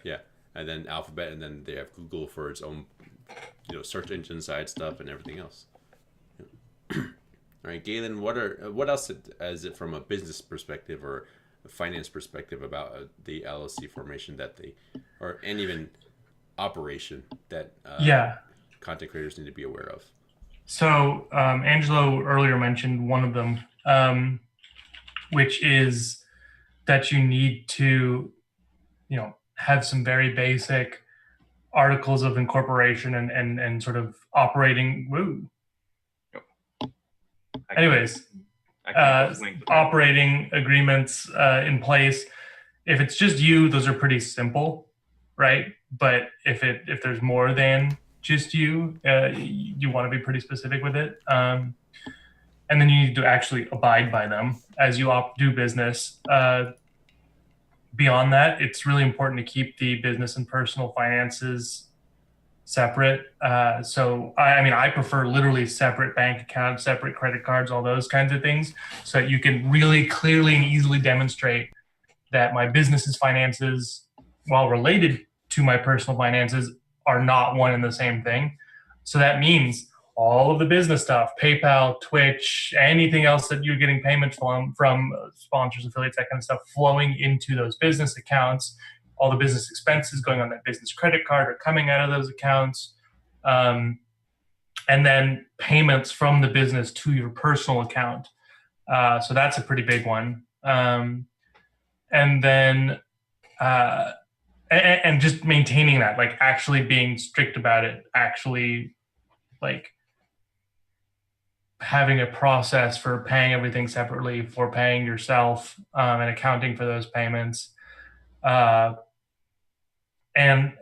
Speaker 1: Yeah. And then Alphabet, and then they have Google for its own, search engine side stuff and everything else. Yeah. All right, Galen, what else is it from a business perspective or a finance perspective about the LLC formation and even operation that content creators need to be aware of?
Speaker 2: So Angelo earlier mentioned one of them, which is that you need to, have some very basic articles of incorporation and sort of operating. Anyways, operating agreements in place. If it's just you, those are pretty simple, right? But if there's more than just you, you want to be pretty specific with it. and then you need to actually abide by them as you do business. Beyond that, it's really important to keep the business and personal finances separate. So I prefer literally separate bank accounts, separate credit cards, all those kinds of things, so that you can really clearly and easily demonstrate that my business's finances, while related to my personal finances, are not one and the same thing. So that means all of the business stuff, PayPal, Twitch, anything else that you're getting payments from sponsors, affiliates, that kind of stuff, flowing into those business accounts. All the business expenses going on that business credit card are coming out of those accounts. And then payments from the business to your personal account. So that's a pretty big one. And then and just maintaining that, like actually being strict about it, actually like having a process for paying everything separately, for paying yourself, and accounting for those payments. And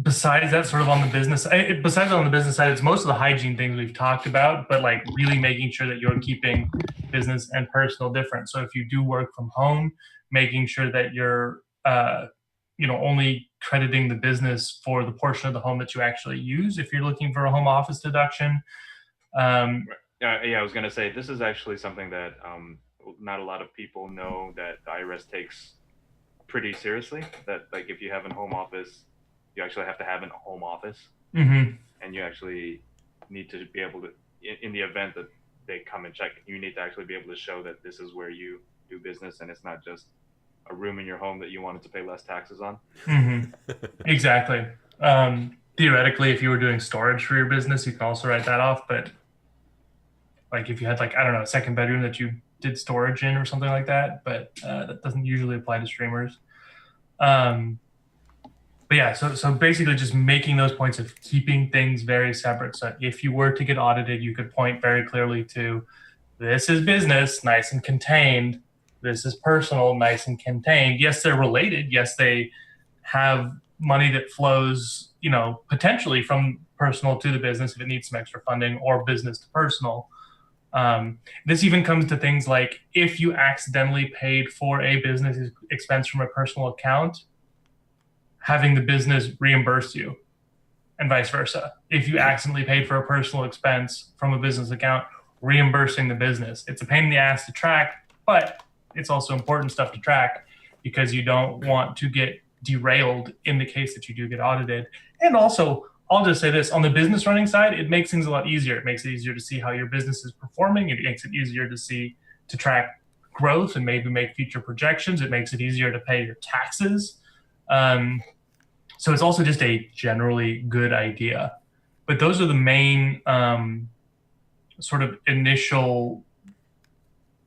Speaker 2: besides that, sort of on the business, side, it's most of the hygiene things we've talked about, but like really making sure that you're keeping business and personal different. So if you do work from home, making sure that you're only crediting the business for the portion of the home that you actually use if you're looking for a home office deduction.
Speaker 4: I was going to say, this is actually something that not a lot of people know that the IRS takes pretty seriously. That like if you have a home office, you actually have to have a home office,
Speaker 2: mm-hmm.
Speaker 4: and you actually need to be able to, in the event that they come and check, you need to actually be able to show that this is where you do business, and it's not just a room in your home that you wanted to pay less taxes on.
Speaker 2: Mm-hmm. Exactly. Theoretically, if you were doing storage for your business, you can also write that off. But like if you had a second bedroom that you did storage in or something like that, but that doesn't usually apply to streamers. But yeah, so basically just making those points of keeping things very separate. So if you were to get audited, you could point very clearly to, this is business, nice and contained. This is personal, nice and contained. Yes, they're related. Yes, they have money that flows, potentially from personal to the business if it needs some extra funding, or business to personal. This even comes to things like if you accidentally paid for a business expense from a personal account, having the business reimburse you, and vice versa. If you accidentally paid for a personal expense from a business account, reimbursing the business. It's a pain in the ass to track, but it's also important stuff to track because you don't want to get derailed in the case that you do get audited. And also, I'll just say this, on the business running side, it makes things a lot easier. It makes it easier to see how your business is performing. It makes it easier to track growth and maybe make future projections. It makes it easier to pay your taxes. So it's also just a generally good idea. But those are the main sort of initial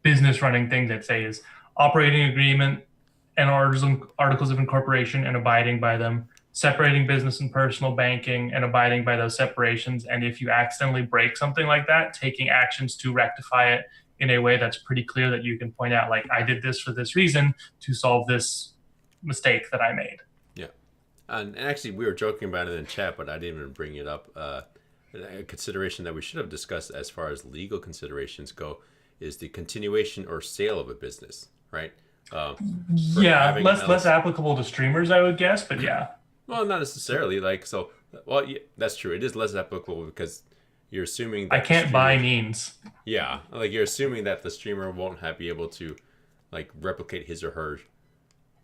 Speaker 2: business running things I'd say is operating agreement and articles of incorporation and abiding by them, separating business and personal banking and abiding by those separations. And if you accidentally break something like that, taking actions to rectify it in a way that's pretty clear that you can point out, like, I did this for this reason to solve this mistake that I made.
Speaker 1: Yeah. And actually, we were joking about it in chat, but I didn't even bring it up. A consideration that we should have discussed as far as legal considerations go is the continuation or sale of a business, right?
Speaker 2: Less applicable to streamers, I would guess, but yeah.
Speaker 1: Well, not necessarily. Yeah, that's true. It is less applicable because you're assuming that
Speaker 2: I can't buy means.
Speaker 1: Yeah, you're assuming that the streamer won't be able to replicate his or her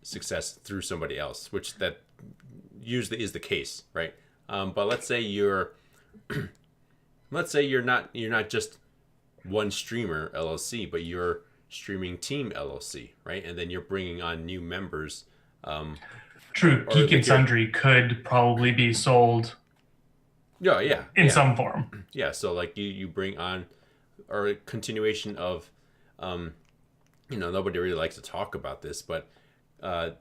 Speaker 1: success through somebody else, which that usually is the case, right? But let's say you're not just one streamer LLC, but you're streaming team LLC, right? And then you're bringing on new members.
Speaker 2: True, Geek and Sundry could probably be sold. In some form.
Speaker 1: Yeah, so you bring on, or a continuation of, nobody really likes to talk about this, but a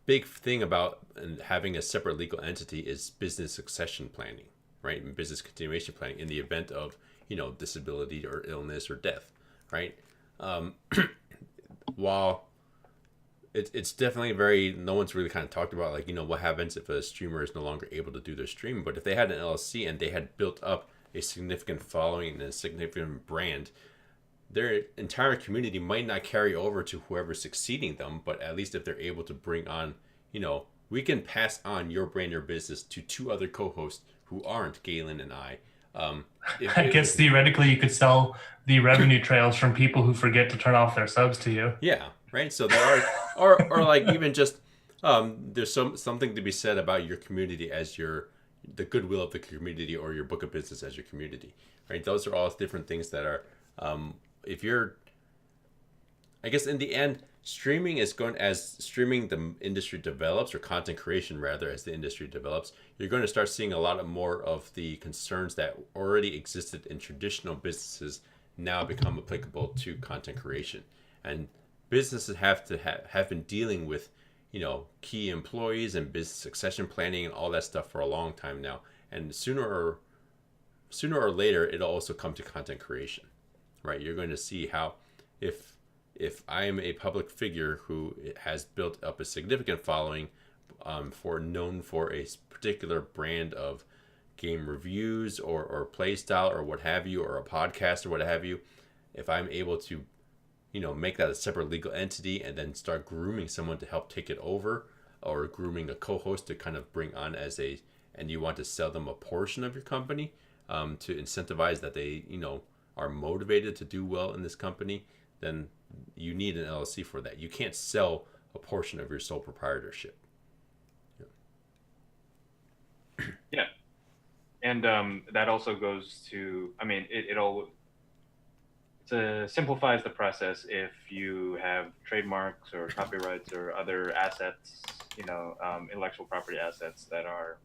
Speaker 1: big thing about having a separate legal entity is business succession planning, right? And business continuation planning in the event of, disability or illness or death, right? While it's definitely no one's really kind of talked about what happens if a streamer is no longer able to do their stream. But if they had an LLC and they had built up a significant following and a significant brand, their entire community might not carry over to whoever's succeeding them, but at least if they're able to bring on, we can pass on your brand, your business to two other co-hosts who aren't Galen and I.
Speaker 2: I guess theoretically you could sell the revenue trails from people who forget to turn off their subs to you.
Speaker 1: Yeah, right. So there are, or like even just there's something to be said about your community as the goodwill of the community, or your book of business as your community, right? Those are all different things that are, if you're, I guess in the end, streaming the industry develops, or content creation rather, as the industry develops, you're going to start seeing a lot more of the concerns that already existed in traditional businesses now become applicable to content creation. And businesses have been dealing with, key employees and business succession planning and all that stuff for a long time now. And sooner or later, it'll also come to content creation, right? You're going to see how if I am a public figure who has built up a significant following, known for a particular brand of game reviews or play style or what have you, or a podcast or what have you, if I'm able to, make that a separate legal entity and then start grooming someone to help take it over, or grooming a co-host to kind of bring on and you want to sell them a portion of your company, to incentivize that they, are motivated to do well in this company, then you need an LLC for that. You can't sell a portion of your sole proprietorship.
Speaker 4: Yeah. And that also goes to, it simplifies the process if you have trademarks or copyrights or other assets, intellectual property assets that are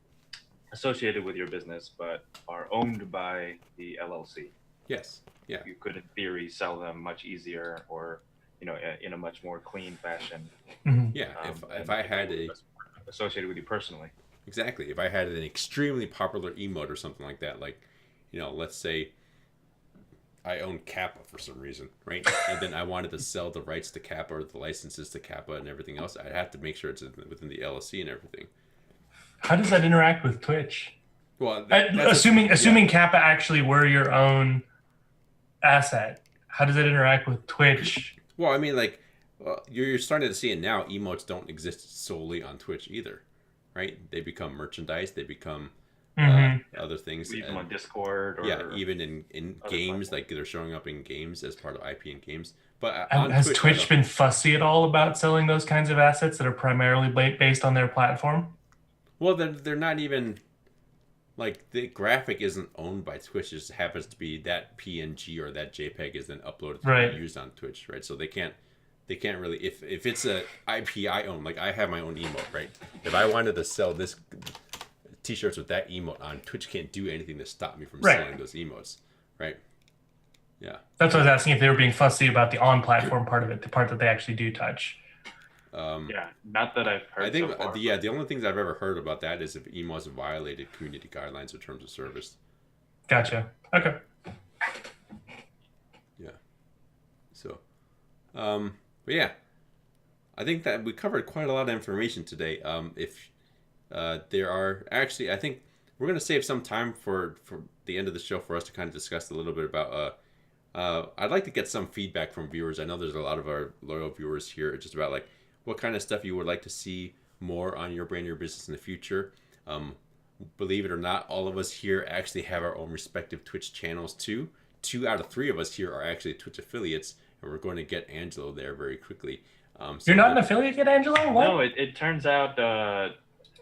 Speaker 4: associated with your business but are owned by the LLC.
Speaker 1: Yes. Yeah.
Speaker 4: You could, in theory, sell them much easier, or in a much more clean fashion.
Speaker 2: Mm-hmm.
Speaker 1: Yeah. If I had
Speaker 4: associated with you personally.
Speaker 1: Exactly. If I had an extremely popular emote or something like that, like, let's say I own Kappa for some reason, right? And then I wanted to sell the rights to Kappa, or the licenses to Kappa and everything else, I'd have to make sure it's within the LLC and everything.
Speaker 2: How does that interact with Twitch?
Speaker 1: Well,
Speaker 2: assuming Kappa actually were your own asset, how does it interact with Twitch?
Speaker 1: Well, I mean, like, you're starting to see it now. Emotes don't exist solely on Twitch either, right? They become merchandise. They become other things.
Speaker 4: Even on Discord. Or
Speaker 1: even in games, platforms. Like they're showing up in games as part of IP in games. But
Speaker 2: has Twitch been fussy at all about selling those kinds of assets that are primarily based on their platform?
Speaker 1: Well, they're not even, like, the graphic isn't owned by Twitch. It just happens to be that PNG or that JPEG is then uploaded to be used on Twitch, right? So they can't really, if it's a IP I own, like I have my own emote, right? If I wanted to sell this t-shirts with that emote on, Twitch can't do anything to stop me from selling those emotes, right? Yeah. That's
Speaker 2: what I was asking, if they were being fussy about the on-platform part of it, the part that they actually do touch.
Speaker 4: Not that I've heard.
Speaker 1: I think
Speaker 4: so far,
Speaker 1: the only things I've ever heard about that is if emotes violated community guidelines or terms of service.
Speaker 2: Gotcha. Okay.
Speaker 1: Yeah. So, but yeah, I think that we covered quite a lot of information today. If there are actually, I think we're going to save some time for the end of the show for us to kind of discuss a little bit about. I'd like to get some feedback from viewers. I know there's a lot of our loyal viewers here, just about like what kind of stuff you would like to see more on your brand, your business in the future. Believe it or not, all of us here actually have our own respective Twitch channels too. 2 out of 3 of us here are actually Twitch affiliates, and we're going to get Angelo there very quickly. So
Speaker 2: you're not an affiliate yet, Angelo? What?
Speaker 4: No, it turns out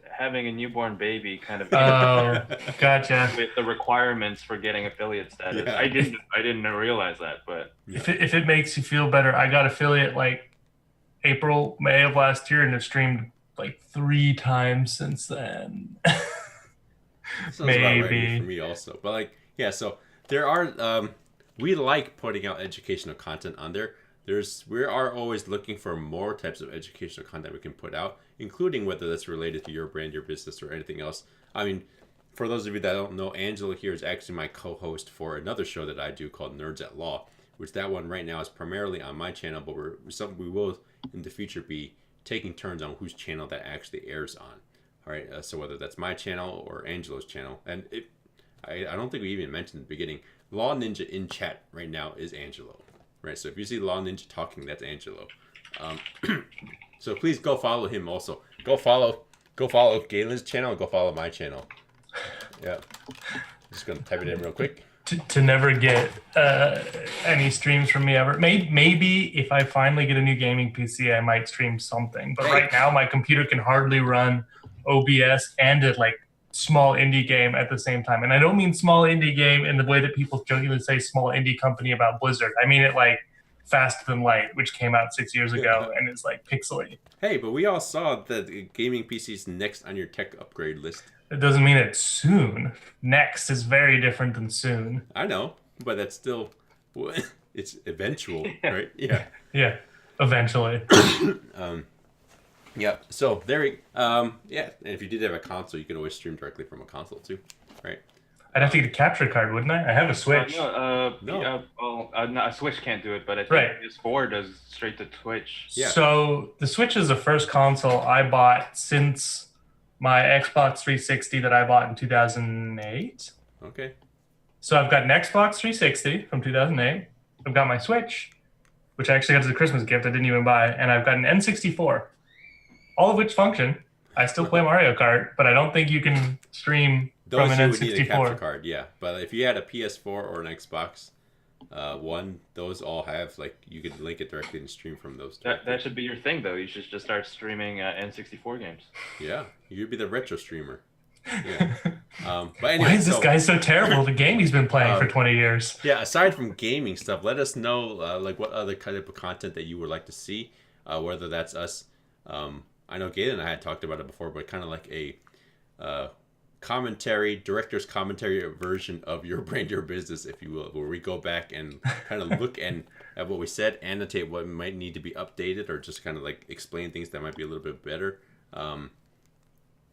Speaker 4: having a newborn baby kind of
Speaker 2: gotcha.
Speaker 4: with the requirements for getting affiliate status. Yeah. I didn't realize that, but
Speaker 2: if it makes you feel better, I got affiliate like April, May of last year, and have streamed like 3 times since then.
Speaker 1: Maybe for me also, but like, yeah, so there are we like putting out educational content on there. We are always looking for more types of educational content we can put out, including whether that's related to your brand, your business, or anything else. I mean, for those of you that don't know, Angelo here is actually my co-host for another show that I do called Nerds at Law, which that one right now is primarily on my channel, but we will in the future be taking turns on whose channel that actually airs on. All right, so whether that's my channel or Angelo's channel, and I don't think we even mentioned in the beginning, Law Ninja in chat right now is Angelo. right? So if you see Law Ninja talking, that's Angelo. So please go follow him also. Go follow Galen's channel and go follow my channel. Yeah. Just gonna type it in real quick.
Speaker 2: To never get any streams from me ever. Maybe if I finally get a new gaming PC, I might stream something. But right now, my computer can hardly run OBS and a small indie game at the same time. And I don't mean small indie game in the way that people jokingly say small indie company about Blizzard. I mean it like Faster Than Light, which came out 6 years ago and is like pixely.
Speaker 1: Hey, but we all saw the gaming PC's next on your tech upgrade list.
Speaker 2: It doesn't mean it's soon. Next is very different than soon.
Speaker 1: I know, but that's still, it's eventual, right? Yeah.
Speaker 2: Yeah, eventually.
Speaker 1: Yeah. So there we, yeah. And if you did have a console, you could always stream directly from a console too, right?
Speaker 2: I'd have to get a capture card, wouldn't I? I have a Switch.
Speaker 4: No, a Switch can't do it, but I think PS4 does straight to Twitch.
Speaker 2: Yeah. So the Switch is the first console I bought since my Xbox 360 that I bought in 2008.
Speaker 1: Okay.
Speaker 2: So I've got an Xbox 360 from 2008. I've got my Switch, which I actually got as a Christmas gift I didn't even buy, and I've got an N64, all of which function. I still play Mario Kart, but I don't think you can stream from an N64.
Speaker 1: Those you would need a capture card, yeah. But if you had a PS4 or an Xbox One, those all have, you could link it directly and stream from those.
Speaker 4: That should be your thing, though. You should just start streaming N64 games.
Speaker 1: Yeah, you'd be the retro streamer. Yeah. But anyway,
Speaker 2: why is this guy so terrible? The game he's been playing for 20 years.
Speaker 1: Yeah, aside from gaming stuff, let us know what other kind of content that you would like to see, whether that's us. I know Galen and I had talked about it before, but kind of like a director's commentary version of Your Brand, Your Business, if you will, where we go back and kind of look at what we said, annotate what might need to be updated, or just kind of explain things that might be a little bit better.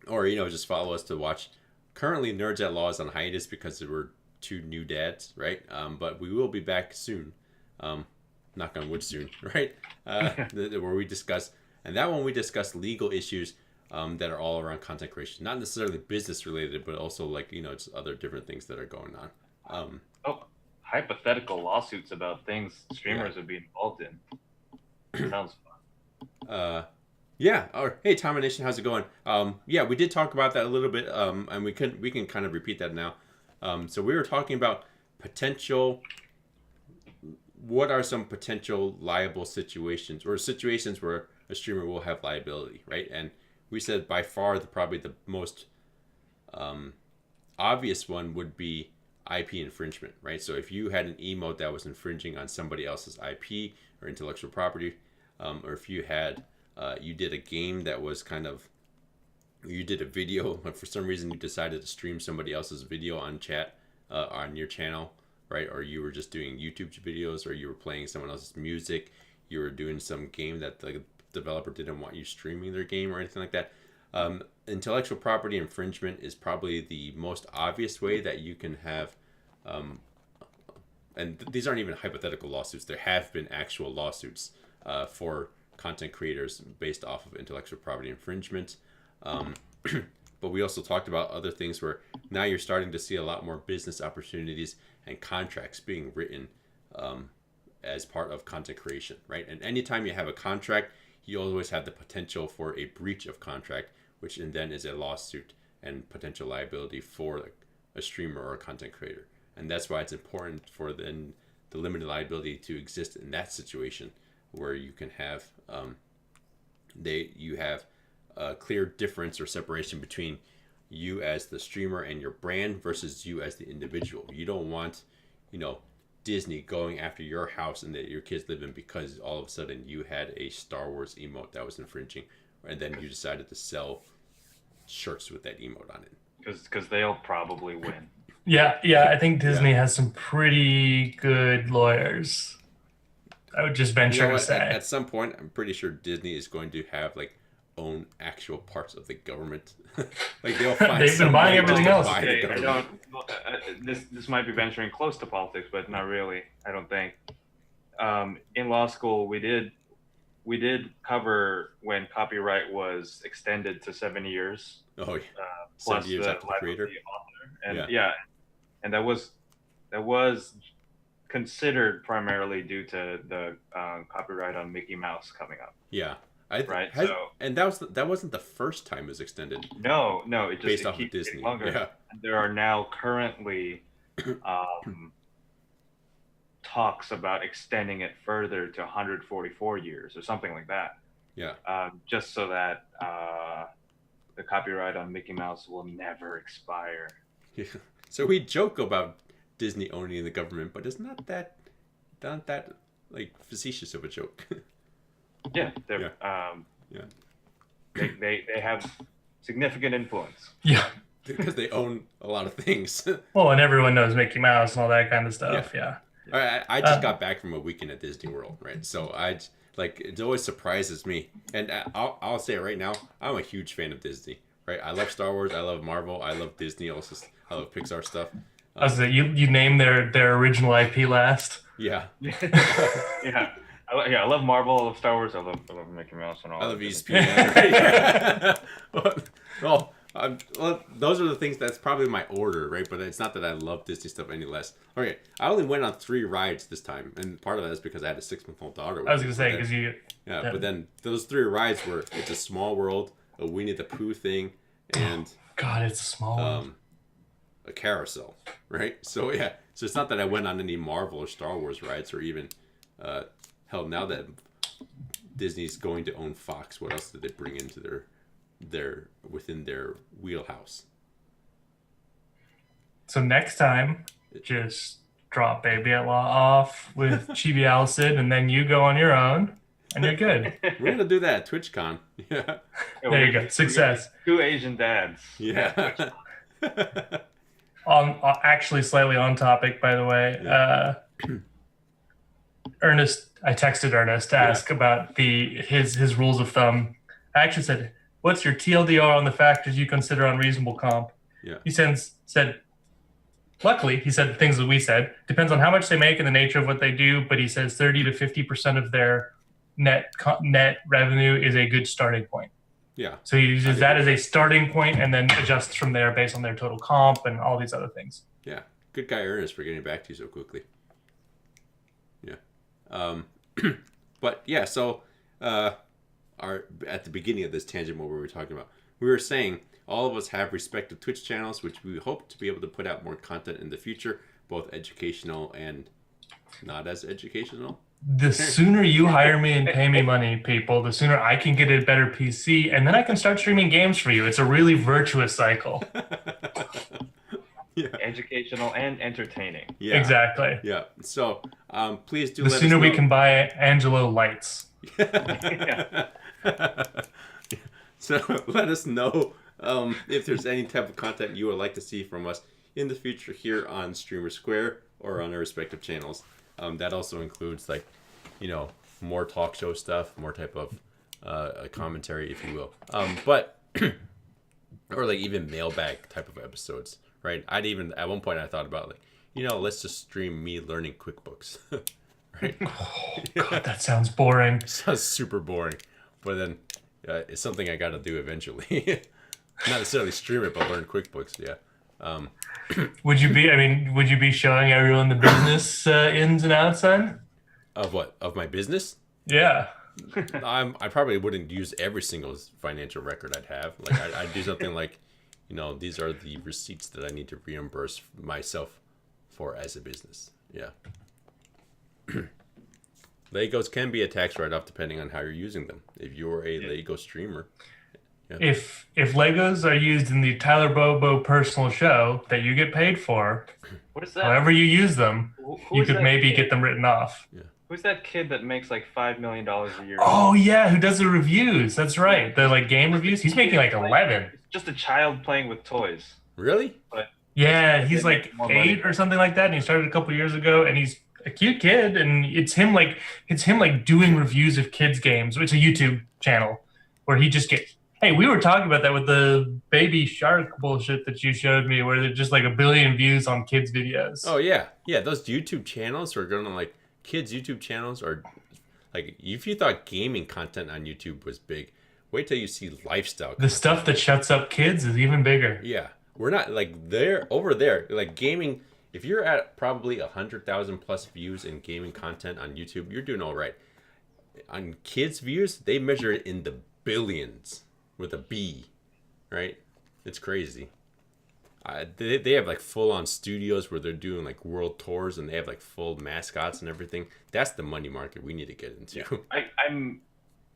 Speaker 1: Or, just follow us to watch. Currently, Nerds at Law is on hiatus because we're two new dads, right? But we will be back soon. Knock on wood soon, right? Where we discuss, and that one we discuss legal issues that are all around content creation. Not necessarily business related, but also just other different things that are going on.
Speaker 4: Hypothetical lawsuits about things streamers would be involved in. Sounds fun.
Speaker 1: Yeah. Hey, Tomination, how's it going? Yeah, we did talk about that a little bit, and we can kind of repeat that now. So we were talking about what are some potential liable situations, or situations where a streamer will have liability, right? And we said by far probably the most obvious one would be IP infringement, right? So if you had an emote that was infringing on somebody else's IP or intellectual property, or if you had you did a game that was you did a video, but for some reason you decided to stream somebody else's video on your channel, right? Or you were just doing YouTube videos, or you were playing someone else's music, you were doing some game that the developer didn't want you streaming their game or anything like that. Intellectual property infringement is probably the most obvious way that you can have, and these aren't even hypothetical lawsuits. There have been actual lawsuits for content creators based off of intellectual property infringement. But we also talked about other things where now you're starting to see a lot more business opportunities and contracts being written as part of content creation, right? And anytime you have a contract, you always have the potential for a breach of contract, which then is a lawsuit and potential liability for a streamer or a content creator. And that's why it's important for then the limited liability to exist in that situation, where you can have you have a clear difference or separation between you as the streamer and your brand versus you as the individual. You don't want Disney going after your house and that your kids live in because all of a sudden you had a Star Wars emote that was infringing, and then you decided to sell shirts with that emote on it.
Speaker 4: Because they'll probably win.
Speaker 2: Yeah. I think Disney has some pretty good lawyers. I would just venture to say.
Speaker 1: At some point, I'm pretty sure Disney is going to have own actual parts of the government. They'll find.
Speaker 2: They've been buying everything else.
Speaker 4: This might be venturing close to politics, but not really. I don't think. In law school, we did cover when copyright was extended to 7 years.
Speaker 1: Oh, yeah.
Speaker 4: Plus
Speaker 1: 7 years
Speaker 4: the
Speaker 1: after the creator.
Speaker 4: author. And and that was considered primarily due to the copyright on Mickey Mouse coming up.
Speaker 1: Yeah.
Speaker 4: Right.
Speaker 1: And that wasn't the first time it was extended.
Speaker 4: No, it
Speaker 1: based off
Speaker 4: keeps
Speaker 1: of Disney.
Speaker 4: getting longer.
Speaker 1: Yeah.
Speaker 4: There are now currently talks about extending it further to 144 years or something like that.
Speaker 1: Yeah.
Speaker 4: Just so that the copyright on Mickey Mouse will never expire.
Speaker 1: Yeah. So we joke about Disney owning the government, but it's not that like facetious of a joke.
Speaker 4: Yeah.
Speaker 1: Yeah.
Speaker 4: They have significant influence.
Speaker 2: Yeah.
Speaker 1: Because they own a lot of things.
Speaker 2: Well, and everyone knows Mickey Mouse and all that kind of stuff. Yeah.
Speaker 1: All right, I just got back from a weekend at Disney World, right? So it always surprises me, and I'll say it right now, I'm a huge fan of Disney, right? I love Star Wars, I love Marvel, I love Disney, also I love Pixar stuff.
Speaker 2: You name their original IP last.
Speaker 1: Yeah.
Speaker 4: Yeah. I love Marvel, I love Star Wars, I love Mickey Mouse and all.
Speaker 1: I love ESPN. Well, those are the things that's probably my order, right? But it's not that I love Disney stuff any less. Okay, I only went on 3 rides this time, and part of that is because I had a 6-month-old daughter.
Speaker 2: I was gonna say because you.
Speaker 1: Yeah, but then those 3 rides were It's a Small World, a Winnie the Pooh thing, and
Speaker 2: God, it's a small one.
Speaker 1: A carousel, right? So yeah, so it's not that I went on any Marvel or Star Wars rides, or even hell, now that Disney's going to own Fox, what else did they bring into their within their wheelhouse?
Speaker 2: So next time, just drop Baby Outlaw off with Chibi Alcid, and then you go on your own, and you're good.
Speaker 1: We're gonna do that at TwitchCon. Yeah.
Speaker 2: There you go. Success.
Speaker 4: 2 Asian dads.
Speaker 1: Yeah.
Speaker 2: Actually, slightly on topic, by the way. Ernest, I texted Ernest to ask about his rules of thumb. I actually said, "What's your TLDR on the factors you consider unreasonable comp?"
Speaker 1: Yeah.
Speaker 2: He said, luckily, he said the things that we said. Depends on how much they make and the nature of what they do, but he says 30 to 50% of their net revenue is a good starting point.
Speaker 1: Yeah.
Speaker 2: So he uses that as a starting point and then adjusts from there based on their total comp and all these other things.
Speaker 1: Yeah. Good guy, Ernest, for getting back to you so quickly. Yeah. But yeah, so at the beginning of this tangent, what we were talking about, we were saying all of us have respective Twitch channels, which we hope to be able to put out more content in the future, both educational and not as educational.
Speaker 2: The sooner you hire me and pay me money, people, the sooner I can get a better PC, and then I can start streaming games for you. It's a really virtuous cycle.
Speaker 1: Yeah.
Speaker 4: Educational and entertaining.
Speaker 1: Yeah.
Speaker 2: Exactly.
Speaker 1: Yeah. So please do
Speaker 2: the
Speaker 1: let us
Speaker 2: sooner
Speaker 1: know.
Speaker 2: we can buy Angelo lights.
Speaker 4: Yeah.
Speaker 1: So let us know if there's any type of content you would like to see from us in the future here on StreamerSquare or on our respective channels. That also includes more talk show stuff, more type of commentary, if you will. But or even mailbag type of episodes, right? At one point I thought about let's just stream me learning QuickBooks. Right?
Speaker 2: Oh, God, that sounds boring.
Speaker 1: Sounds super boring, but then it's something I got to do eventually. Not necessarily stream it, but learn QuickBooks. Yeah.
Speaker 2: Would you be showing everyone the business ins and outs then?
Speaker 1: Of what? Of my business?
Speaker 2: Yeah.
Speaker 1: I probably wouldn't use every single financial record I'd have. I'd do something like, these are the receipts that I need to reimburse myself for as a business. Yeah. Legos can be a tax write-off depending on how you're using them. If you're a Lego streamer. Yeah.
Speaker 2: If Legos are used in the Tyler Bobo personal show that you get paid for,
Speaker 4: What is that?
Speaker 2: however you use them,
Speaker 4: Who
Speaker 2: you
Speaker 4: is
Speaker 2: could
Speaker 4: that
Speaker 2: maybe
Speaker 4: kid?
Speaker 2: get them written off.
Speaker 1: Yeah.
Speaker 4: Who's that kid that makes like $5 million a year?
Speaker 2: Oh yeah, who does the reviews? That's right. The game reviews. He's making like 11.
Speaker 4: It's just a child playing with toys.
Speaker 1: Really?
Speaker 2: Yeah, he's
Speaker 4: They
Speaker 2: like
Speaker 4: make more money.
Speaker 2: 8 or something like that, and he started a couple years ago, and he's a cute kid, and it's him doing reviews of kids games. It's a YouTube channel where he just gets. Hey, we were talking about that with the baby shark bullshit that you showed me, where there's just like 1 billion views on kids videos.
Speaker 1: Oh yeah. Yeah, those YouTube channels are gonna kids YouTube channels are if you thought gaming content on YouTube was big, wait till you see lifestyle
Speaker 2: The
Speaker 1: content.
Speaker 2: stuff that shuts up kids is even bigger.
Speaker 1: Yeah. We're not they're over there. Gaming if you're at probably 100,000 plus views in gaming content on YouTube, you're doing all right. On kids' views, they measure it in the billions with a B, right? It's crazy. They have like full on studios where they're doing like world tours and they have like full mascots and everything. That's the money market we need to get into.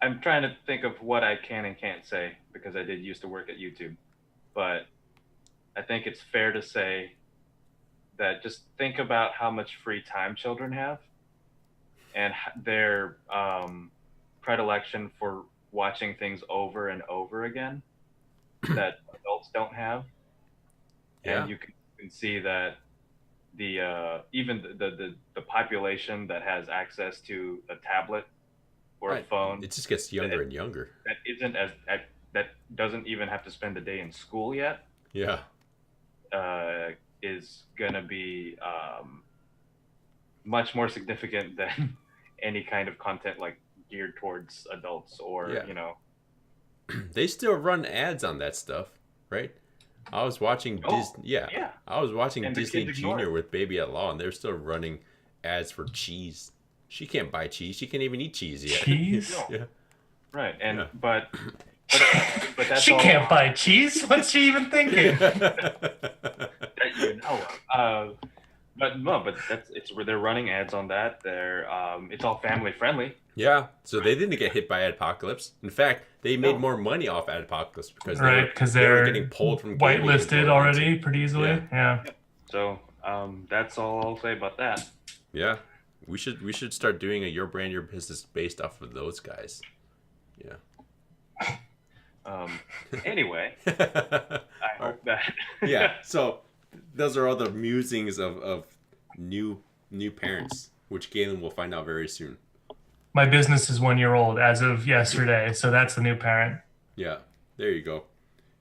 Speaker 4: I'm trying to think of what I can and can't say because I did used to work at YouTube, but I think it's fair to say that just think about how much free time children have and their predilection for watching things over and over again that adults don't have.
Speaker 1: Yeah.
Speaker 4: And you can see that the even the population that has access to a tablet or a phone,
Speaker 1: it just gets younger and younger.
Speaker 4: That isn't that doesn't even have to spend a day in school yet.
Speaker 1: Yeah.
Speaker 4: Is gonna be much more significant than any kind of content like geared towards adults or you know.
Speaker 1: They still run ads on that stuff, right? I was watching Disney. Yeah, I was watching and Disney Junior with Baby at Law, and they're still running ads for cheese. She can't buy cheese. She can't even eat cheese yet.
Speaker 2: Cheese?
Speaker 1: Yeah.
Speaker 4: Right, and but that's
Speaker 2: she can't buy cheese. What's she even thinking?
Speaker 4: That you know of. But it's where they're running ads on that. They're it's all family friendly.
Speaker 1: Yeah, so they didn't get hit by Adpocalypse. In fact, they made more money off Adpocalypse because they were getting pulled from
Speaker 2: whitelisted already pretty easily. Yeah.
Speaker 4: So that's all I'll say about that.
Speaker 1: Yeah, we should start doing a Your Brand Your Business based off of those guys. Yeah.
Speaker 4: Anyway, I hope that.
Speaker 1: Yeah. So those are all the musings of new parents, which Galen will find out very soon.
Speaker 2: My business is 1 year old as of yesterday, so that's the new parent.
Speaker 1: Yeah, there you go.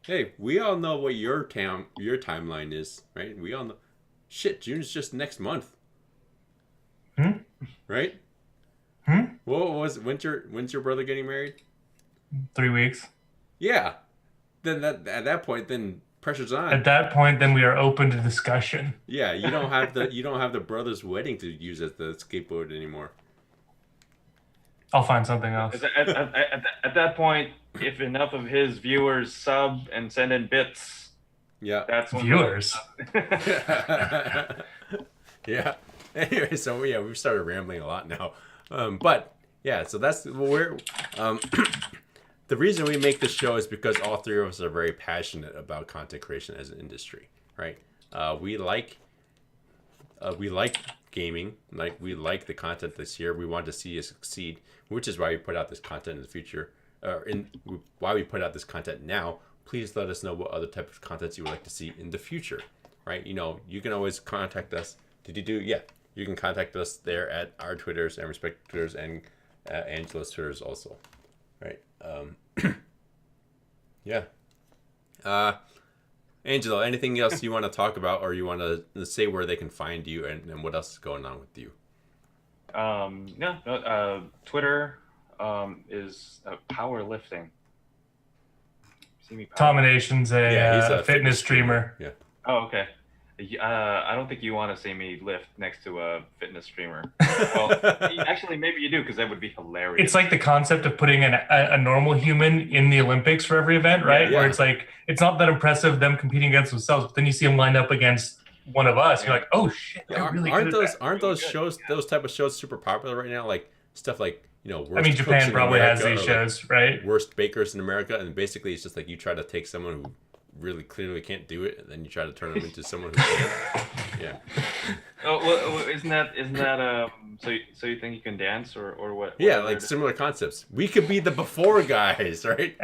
Speaker 1: Hey, we all know what your timeline is, right? We all know. Shit, June's just next month. Right? What was when's your brother getting married?
Speaker 2: 3 weeks.
Speaker 1: Yeah. Then at that point, then pressure's on.
Speaker 2: At that point, then we are open to discussion.
Speaker 1: Yeah, you don't have the brother's wedding to use as the scapegoat anymore.
Speaker 2: I'll find something else.
Speaker 4: At that point, if enough of his viewers sub and send in bits, that's when
Speaker 2: viewers.
Speaker 1: Yeah. Anyway, so we've started rambling a lot now, but yeah, so that's where the reason we make this show is because all three of us are very passionate about content creation as an industry, right? We like gaming, like we like the content this year. We want to see it succeed, which is why we put out this content in the future, why we put out this content now. Please let us know what other type of contents you would like to see in the future, right? You know, you can always contact us. You can contact us there at our Twitters and respective Twitters and Angelo's Twitters also, right? Yeah. Angelo, anything else you want to talk about, or you want to say where they can find you and what else is going on with you?
Speaker 4: Twitter is powerlifting. See me.
Speaker 2: Domination's he's a fitness streamer.
Speaker 1: Yeah.
Speaker 4: Oh, okay. I don't think you want to see me lift next to a fitness streamer. Well, actually, maybe you do, because that would be hilarious.
Speaker 2: It's like the concept of putting a normal human in the Olympics for every event, right?
Speaker 1: Yeah.
Speaker 2: Where it's like, it's not that impressive them competing against themselves, but then you see them lined up against one of us. You're like, oh shit, they're really
Speaker 1: aren't
Speaker 2: good
Speaker 1: those shows, those type of shows, super popular right now? Like stuff like, you know,
Speaker 2: I mean, Japan probably has these shows, right?
Speaker 1: Worst bakers in America, and basically it's just like you try to take someone who really clearly can't do it, and then you try to turn them into someone who can. Yeah.
Speaker 4: Oh, well, isn't that so you think you can dance or what?
Speaker 1: Yeah, like similar concepts. We could be the before guys, right?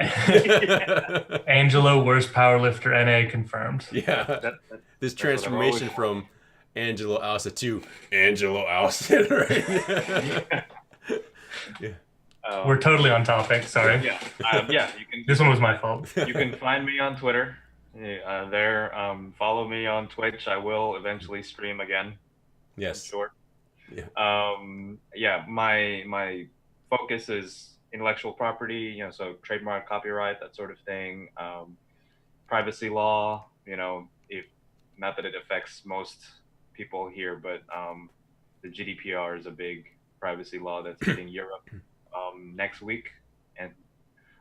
Speaker 2: Angelo, worst powerlifter, NA confirmed.
Speaker 1: Yeah. This transformation from Angelo Alcid to Angelo Alcid, right? Yeah.
Speaker 2: We're totally on topic. Sorry.
Speaker 4: Yeah. You can.
Speaker 2: This one was my fault.
Speaker 4: You can find me on Twitter. Follow me on Twitch. I will eventually stream again.
Speaker 1: Yes.
Speaker 4: Sure.
Speaker 1: Yeah.
Speaker 4: My focus is intellectual property. You know, so trademark, copyright, that sort of thing. Privacy law. You know, if not that it affects most people here, but the GDPR is a big privacy law that's hitting Europe next week, and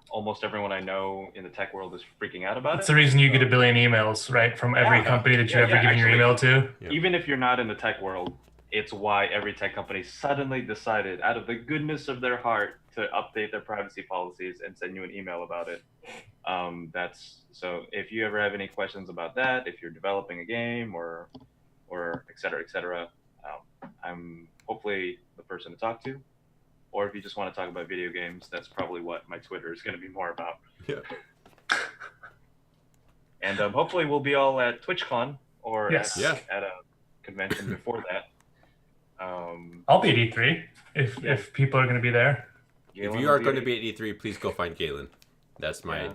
Speaker 4: almost everyone I know in the tech world is freaking out about it.
Speaker 2: It's the reason you get a billion emails, right, from every company that you've ever given your email to.
Speaker 1: Yeah.
Speaker 4: Even if you're not in the tech world, it's why every tech company suddenly decided, out of the goodness of their heart, to update their privacy policies and send you an email about it. So if you ever have any questions about that, if you're developing a game or et cetera, I'm hopefully the person to talk to. Or if you just want to talk about video games, that's probably what my Twitter is going to be more about.
Speaker 1: Yeah.
Speaker 4: And hopefully we'll be all at TwitchCon or
Speaker 2: Yes.
Speaker 4: at a convention before that.
Speaker 2: I'll be at E3 if people are going to be there.
Speaker 1: If you are going to be at E3, please go find Galen. That's my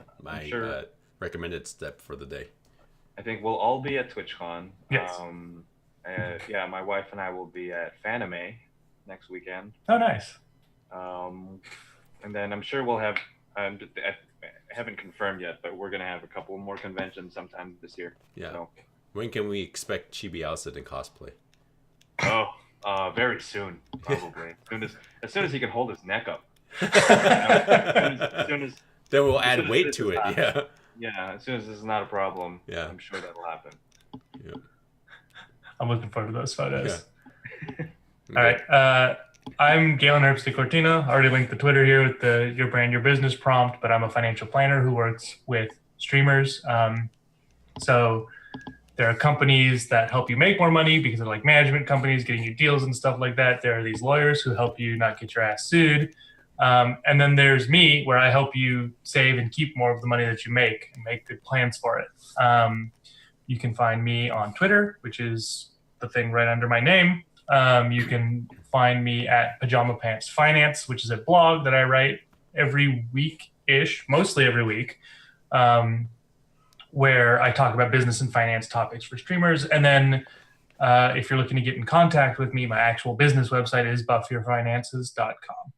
Speaker 4: sure.
Speaker 1: recommended step for the day.
Speaker 4: I think we'll all be at TwitchCon.
Speaker 2: Yes.
Speaker 4: My wife and I will be at Fanime next weekend.
Speaker 2: Oh, nice.
Speaker 4: And then I'm sure we'll have, I haven't confirmed yet, but we're going to have a couple more conventions sometime this year.
Speaker 1: Yeah.
Speaker 4: So.
Speaker 1: When can we expect Chibi Alcid in cosplay?
Speaker 4: Very soon, probably. As soon as he can hold his neck up. As soon as
Speaker 1: then we'll add weight to it. Yeah.
Speaker 4: Yeah, as soon as this is not a problem,
Speaker 1: yeah.
Speaker 4: I'm sure that'll happen.
Speaker 1: Yeah.
Speaker 2: I'm looking forward to those photos.
Speaker 1: Yeah.
Speaker 2: All right. I'm Galen Herbst Cortina. I already linked the Twitter here with the Your Brand, Your Business prompt, but I'm a financial planner who works with streamers. So there are companies that help you make more money because they're like management companies getting you deals and stuff like that. There are these lawyers who help you not get your ass sued. And then there's me, where I help you save and keep more of the money that you make and make good plans for it. You can find me on Twitter, which is the thing right under my name. You can find me at Pajama Pants Finance, which is a blog that I write every week-ish, mostly every week, where I talk about business and finance topics for streamers. And then if you're looking to get in contact with me, my actual business website is buffyourfinances.com.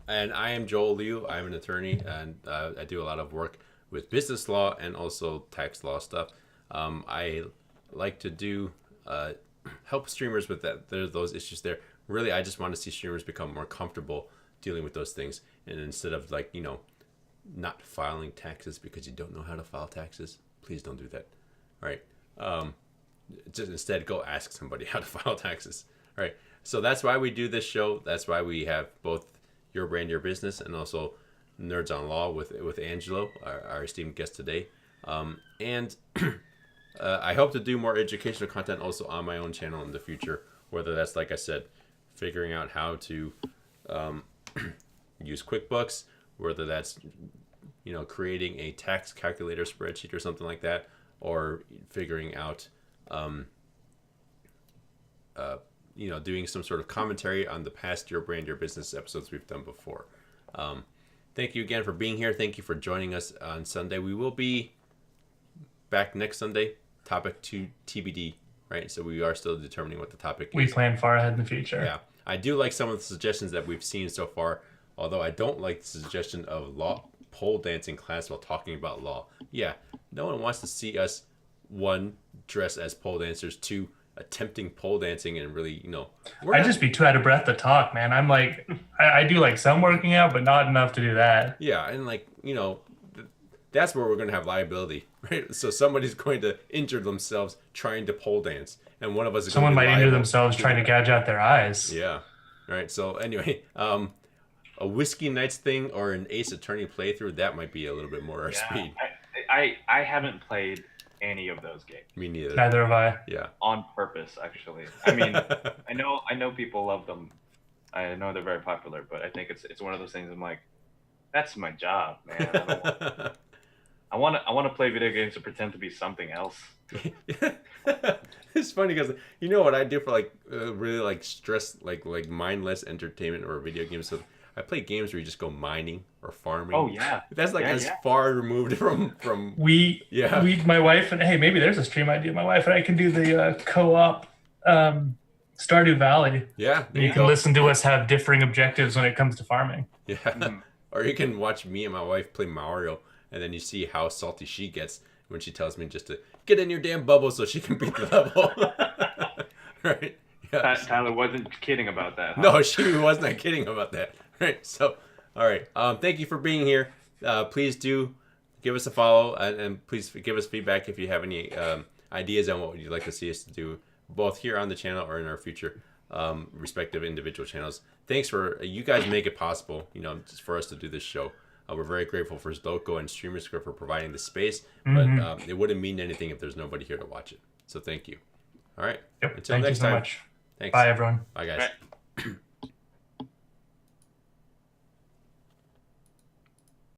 Speaker 1: And I am Joel Liu. I'm an attorney, and I do a lot of work with business law and also tax law stuff. I like to do help streamers with that. There's those issues there. Really, I just want to see streamers become more comfortable dealing with those things, and instead of not filing taxes because you don't know how to file taxes, please don't do that. All right. Just instead go ask somebody how to file taxes. All right. So that's why we do this show. That's why we have both Your Brand, Your Business, and also Nerds on Law with Angelo, our esteemed guest today. And I hope to do more educational content also on my own channel in the future, whether that's, like I said, figuring out how to use QuickBooks, whether that's creating a tax calculator spreadsheet or something like that, or figuring out doing some sort of commentary on the past Your Brand, Your Business episodes we've done before. Thank you again for being here. Thank you for joining us on Sunday. We will be back next Sunday. Topic to TBD, right? So we are still determining what the topic is.
Speaker 2: We plan far ahead in the future.
Speaker 1: Yeah. I do like some of the suggestions that we've seen so far, although I don't like the suggestion of pole dancing class while talking about law. Yeah, no one wants to see us, one, dress as pole dancers, two, attempting pole dancing and really,
Speaker 2: I'd just be too out of breath to talk, man. I'm like, I do like some working out, but not enough to do that.
Speaker 1: Yeah, and that's where we're going to have liability, right? So somebody's going to injure themselves trying to pole dance, and one of us is
Speaker 2: someone
Speaker 1: going to
Speaker 2: might injure themselves trying to gouge out their eyes.
Speaker 1: Yeah. All right. So anyway, a Whiskey Nights thing or an Ace Attorney playthrough, that might be a little bit more our speed.
Speaker 4: I haven't played any of those games.
Speaker 1: Me neither.
Speaker 2: Neither have I.
Speaker 1: Yeah.
Speaker 4: On purpose, actually. I mean, I know people love them. I know they're very popular, but I think it's one of those things. I'm like, that's my job, man. I want to play video games to pretend to be something else.
Speaker 1: It's funny because what I do for really stress like mindless entertainment or video games. So I play games where you just go mining or farming.
Speaker 4: Oh yeah,
Speaker 1: that's as far removed from.
Speaker 2: My wife and hey, maybe there's a stream idea. My wife and I can do the co-op Stardew Valley.
Speaker 1: Yeah,
Speaker 2: you can listen to us have differing objectives when it comes to farming.
Speaker 1: Yeah, or you can watch me and my wife play Mario. And then you see how salty she gets, when she tells me just to get in your damn bubble so she can beat the level. Right? Yeah.
Speaker 4: Tyler wasn't kidding about that. Huh?
Speaker 1: No, she was not kidding about that. Right? So, all right. Thank you for being here. Please do give us a follow, and please give us feedback if you have any ideas on what you'd like to see us to do, both here on the channel or in our future respective individual channels. Thanks for you guys make it possible, just for us to do this show. We're very grateful for Zdoko and StreamerSquare for providing the space, but it wouldn't mean anything if there's nobody here to watch it. So thank you. All right.
Speaker 2: Yep.
Speaker 1: Until
Speaker 2: Thank
Speaker 1: next
Speaker 2: you so
Speaker 1: time.
Speaker 2: much.
Speaker 1: Thanks.
Speaker 2: Bye, everyone.
Speaker 1: Bye, guys.
Speaker 4: Right.